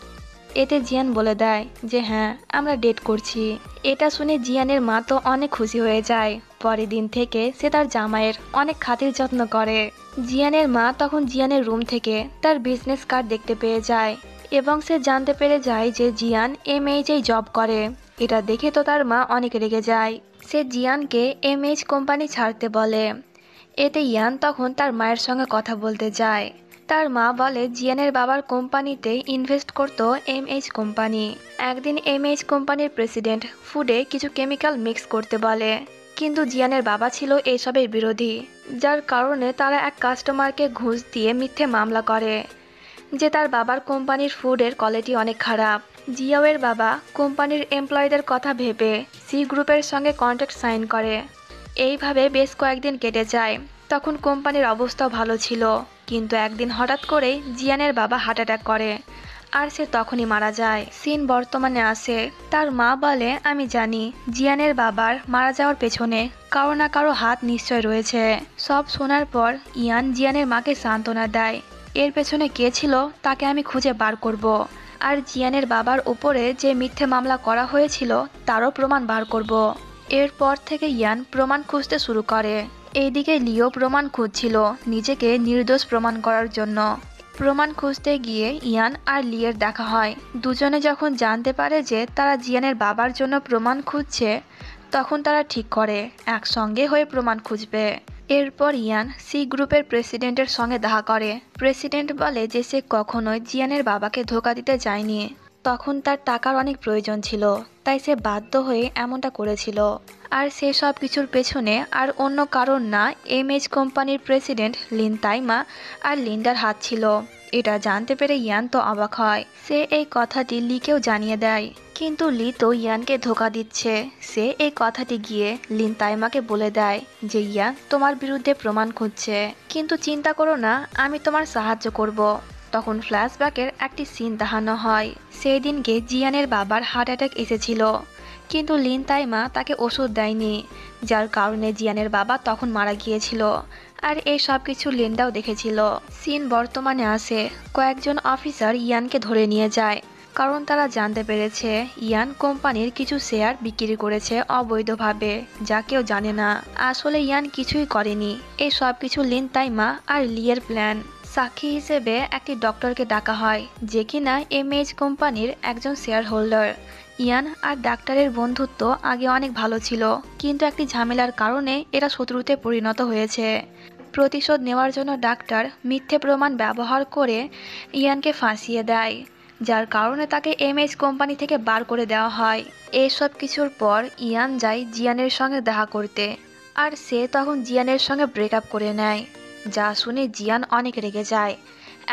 এতে জিয়ান বলে দেয় যে হ্যাঁ, আমরা ডেট করছি। এটা শুনে জিয়ানের মা তো অনেক খুশি হয়ে যায়। পরের দিন থেকে সে তার জামাইয়ের অনেক খাতির যত্ন করে। জিয়ানের মা তখন জিয়ানের রুম থেকে তার বিজনেস কার্ড দেখতে পেয়ে যায় এবং সে জানতে পেরে যায় যে জিয়ান এমএইচেই জব করে। এটা দেখে তো তার মা অনেক রেগে যায়। সে জিয়ানকে এমএইচ কোম্পানি ছাড়তে বলে। এতে ইয়ান তখন তার মায়ের সঙ্গে কথা বলতে যায়। তার মা বলে জিয়ানের বাবার কোম্পানিতে ইনভেস্ট করত এমএইচ কোম্পানি। একদিন এমএইচ কোম্পানির প্রেসিডেন্ট ফুডে কিছু কেমিক্যাল মিক্স করতে বলে, কিন্তু জিয়ানের বাবা ছিল এইসবের বিরোধী, যার কারণে তারা এক কাস্টমারকে ঘুষ দিয়ে মিথ্যে মামলা করে যে তার বাবার কোম্পানির ফুডের কোয়ালিটি অনেক খারাপ। জিয়াওয়ের বাবা কোম্পানির এমপ্লয়ীদের কথা ভেবে সি গ্রুপের সঙ্গে কন্ট্রাক্ট সাইন করে। এইভাবে বেশ কয়েকদিন কেটে যায়। তখন কোম্পানির অবস্থাও ভালো ছিল, কিন্তু একদিন হঠাৎ করেই জিয়ানের বাবা হার্ট অ্যাটাক করে আর সে তখনই মারা যায়। সিন বর্তমানে আসে। তার মা বলে আমি জানি জিয়ানের বাবার মারা যাওয়ার পেছনে কারো না কারো হাত নিশ্চয় রয়েছে। সব শোনার পর ইয়ান জিয়ানের মাকে সান্ত্বনা দেয়, এর পেছনে কে ছিল তাকে আমি খুঁজে বার করব, আর জিয়ানের বাবার উপরে যে মিথ্যে মামলা করা হয়েছিল তারও প্রমাণ বার করব। এরপর থেকে ইয়ান প্রমাণ খুঁজতে শুরু করে। এইদিকে লিও প্রমাণ খুঁজছিল নিজেকে নির্দোষ প্রমাণ করার জন্য। প্রমাণ খুঁজতে গিয়ে ইয়ান আর লিয়ের দেখা হয়। দুজনে যখন জানতে পারে যে তারা জিয়ানের বাবার জন্য প্রমাণ খুঁজছে, তখন তারা ঠিক করে একসঙ্গে হয়ে প্রমাণ খুঁজবে। এরপর ইয়ান সি গ্রুপের প্রেসিডেন্টের সঙ্গে দেখা করে। প্রেসিডেন্ট বলে যে সে কখনোই জিয়ানের বাবাকে ধোঁকা দিতে যায়নি, তখন তার টাকার অনেক প্রয়োজন ছিল, তাই সে বাধ্য হয়ে এমনটা করেছিল। আর সে সব কিছুর পেছনে আর অন্য কারণ না, এমএইচ কোম্পানির প্রেসিডেন্ট লিন তাইমা আর লিন্ডার হাত ছিল। এটা জানতে পেরে ইয়ান তো অবাক হয়। সে এই কথাটি লিকেও জানিয়ে দেয়, কিন্তু লি তো ইয়ানকে ধোঁকা দিচ্ছে। সে এই কথাটি গিয়ে লিন তাইমাকে বলে দেয় যে ইয়ান তোমার বিরুদ্ধে প্রমাণ খুঁজছে, কিন্তু চিন্তা করো না, আমি তোমার সাহায্য করব। তখন ফ্ল্যাশব্যাকের একটি সিন দেখানো হয়। সেই দিনকে জিয়ানের বাবার হার্ট অ্যাটাক এসেছিল, কিন্তু লিন তাইমা তাকে ওষুধ দেয়নি, যার কারণে জিয়ানের বাবা তখন মারা গিয়েছিল। আর এই সব কিছু লিন্ডাও দেখেছিল। সিন বর্তমানে আসে। কয়েকজন অফিসার ইয়ানকে ধরে নিয়ে যায়, কারণ তারা জানতে পেরেছে ইয়ান কোম্পানির কিছু শেয়ার বিক্রি করেছে অবৈধভাবে, যা কেউ জানে না। আসলে ইয়ান কিছুই করেনি। এই সব কিছু লিন তাইমা আর লিয়ের প্ল্যান। সাক্ষী হিসেবে একটি ডক্টরকে ডাকা হয়, যে কিনা এমএইচ কোম্পানির একজন শেয়ার হোল্ডার। ইয়ান আর ডাক্তারের বন্ধুত্ব আগে অনেক ভালো ছিল, কিন্তু একটি ঝামেলার কারণে এরা শত্রুতে পরিণত হয়েছে। প্রতিশোধ নেওয়ার জন্য ডাক্তার মিথ্যে প্রমাণ ব্যবহার করে ইয়ানকে ফাঁসিয়ে দেয়, যার কারণে তাকে এমএইচ কোম্পানি থেকে বার করে দেওয়া হয়। এইসব কিছুর পর ইয়ান যায় জিয়ানের সঙ্গে দেখা করতে, আর সে তখন জিয়ানের সঙ্গে ব্রেকআপ করে নেয়, যা শুনে জিয়ান অনেক রেগে যায়।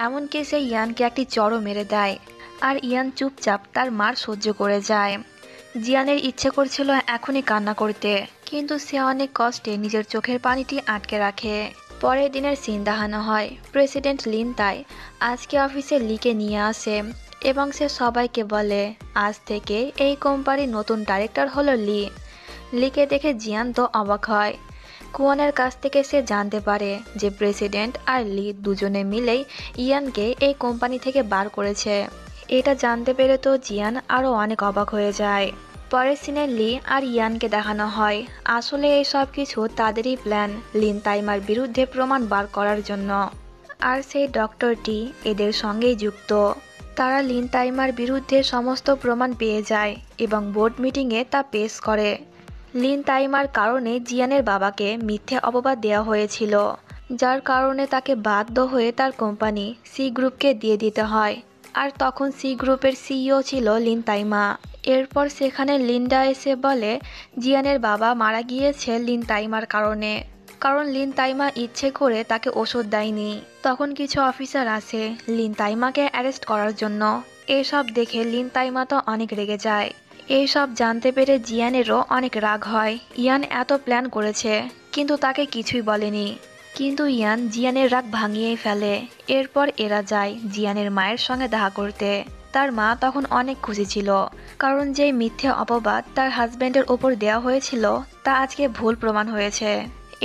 এমনকি সে ইয়ানকে একটি চড়ও মেরে দেয়, আর ইয়ান চুপচাপ তার মার সহ্য করে যায়। জিয়ানের ইচ্ছে করছিল এখনই কান্না করতে, কিন্তু সে অনেক কষ্টে নিজের চোখের পানিটি আটকে রাখে। পরের দিনের সিন দেখানো হয়। প্রেসিডেন্ট লিন তাই আজকে অফিসে লিকে নিয়ে আসে এবং সে সবাইকে বলে আজ থেকে এই কোম্পানির নতুন ডাইরেক্টর হলো লি। লিকে দেখে জিয়ান তো অবাক হয়। কুয়ানের কাছ থেকে সে জানতে পারে যে প্রেসিডেন্ট আর লি দুজনে মিলেই ইয়ানকে এই কোম্পানি থেকে বার করেছে। এটা জানতে পেরে তো জিয়ান আরও অনেক অবাক হয়ে যায়। পরের সিনে লি আর ইয়ানকে দেখানো হয়। আসলে এই সব কিছু তাদেরই প্ল্যান, লিন তাইমার বিরুদ্ধে প্রমাণ বার করার জন্য। আর সেই ডক্টরটি এদের সঙ্গেই যুক্ত। তারা লিন তাইমার বিরুদ্ধে সমস্ত প্রমাণ পেয়ে যায় এবং বোর্ড মিটিংয়ে তা পেশ করে। লিন তাইমার কারণে জিয়ানের বাবাকে মিথ্যে অপবাদ দেওয়া হয়েছিল, যার কারণে তাকে বাধ্য হয়ে তার কোম্পানি সি গ্রুপকে দিয়ে দিতে হয়। আর তখন সি গ্রুপের সিইও ছিল লিন তাইমা। এরপর সেখানে লিন্ডা এসে বলে জিয়ানের বাবা মারা গিয়েছে লিন তাইমার কারণে, কারণ লিন তাইমা ইচ্ছে করে তাকে ওষুধ দেয়নি। তখন কিছু অফিসার আসে লিন তাইমাকে অ্যারেস্ট করার জন্য। এসব দেখে লিন তাইমা তো অনেক রেগে যায়। এই সব জানতে পেরে জিয়ানেরও অনেক রাগ হয়। ইয়ান এত প্ল্যান করেছে কিন্তু তাকে কিছুই বলেনি। কিন্তু ইয়ান জিয়ানের রাগ ভাঙিয়েই ফেলে। এরপর এরা যায় জিয়ানের মায়ের সঙ্গে দেখা করতে। তার মা তখন অনেক খুশি ছিল, কারণ যেই মিথ্যে অপবাদ তার হাজবেন্ডের ওপর দেওয়া হয়েছিল তা আজকে ভুল প্রমাণ হয়েছে।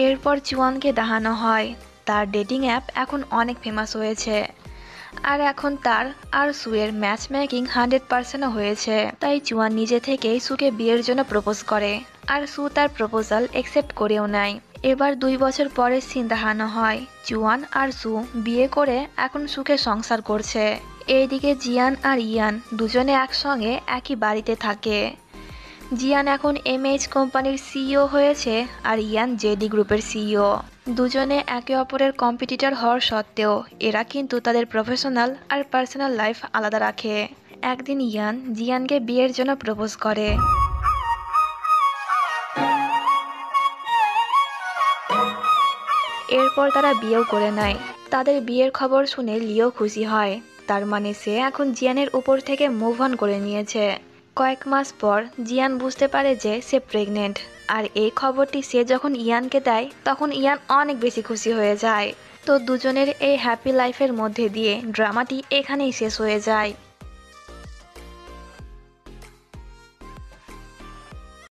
এরপর জুয়ানকে দেখানো হয় তার ডেটিং অ্যাপ এখন অনেক ফেমাস হয়েছে, আর এখন তার আর সুয়ের ম্যাচ মেকিং 100% হয়েছে। তাই জুয়ান নিজে থেকেই সুকে বিয়ের জন্য প্রপোজ করে, আর সু তার প্রপোজাল অ্যাকসেপ্ট করেও নেয়। এবার 2 বছর পরে সিন দেখানো হয় জুয়ান আর সু বিয়ে করে এখন সুখে সংসার করছে। এইদিকে জিয়ান আর ইয়ান দুজনে একসঙ্গে একই বাড়িতে থাকে। জিয়ান এখন এমএইচ কোম্পানির সিইও হয়েছে আর ইয়ান জেডি গ্রুপের সিইও। দুজনে একে অপরের কম্পিটিটর হওয়ার সত্ত্বেও এরা কিন্তু তাদের প্রফেশনাল আর পার্সোনাল লাইফ আলাদা রাখে। একদিন ইয়ান জিয়ানকে বিয়ের জন্য প্রপোজ করে। এরপর তারা বিয়েও করে নেয়। তাদের বিয়ের খবর শুনে লিও খুশি হয়, তার মানে সে এখন জিয়ানের উপর থেকে মুভ অন করে নিয়েছে। কয়েক মাস পর জিয়ান বুঝতে পারে যে সে প্রেগনেন্ট, আর এই খবরটি সে যখন ইয়ানকে দেয় তখন ইয়ান অনেক বেশি খুশি হয়ে যায়। তো দুজনের এই হ্যাপি লাইফের মধ্যে দিয়ে ড্রামাটি এখানেই শেষ হয়ে যায়।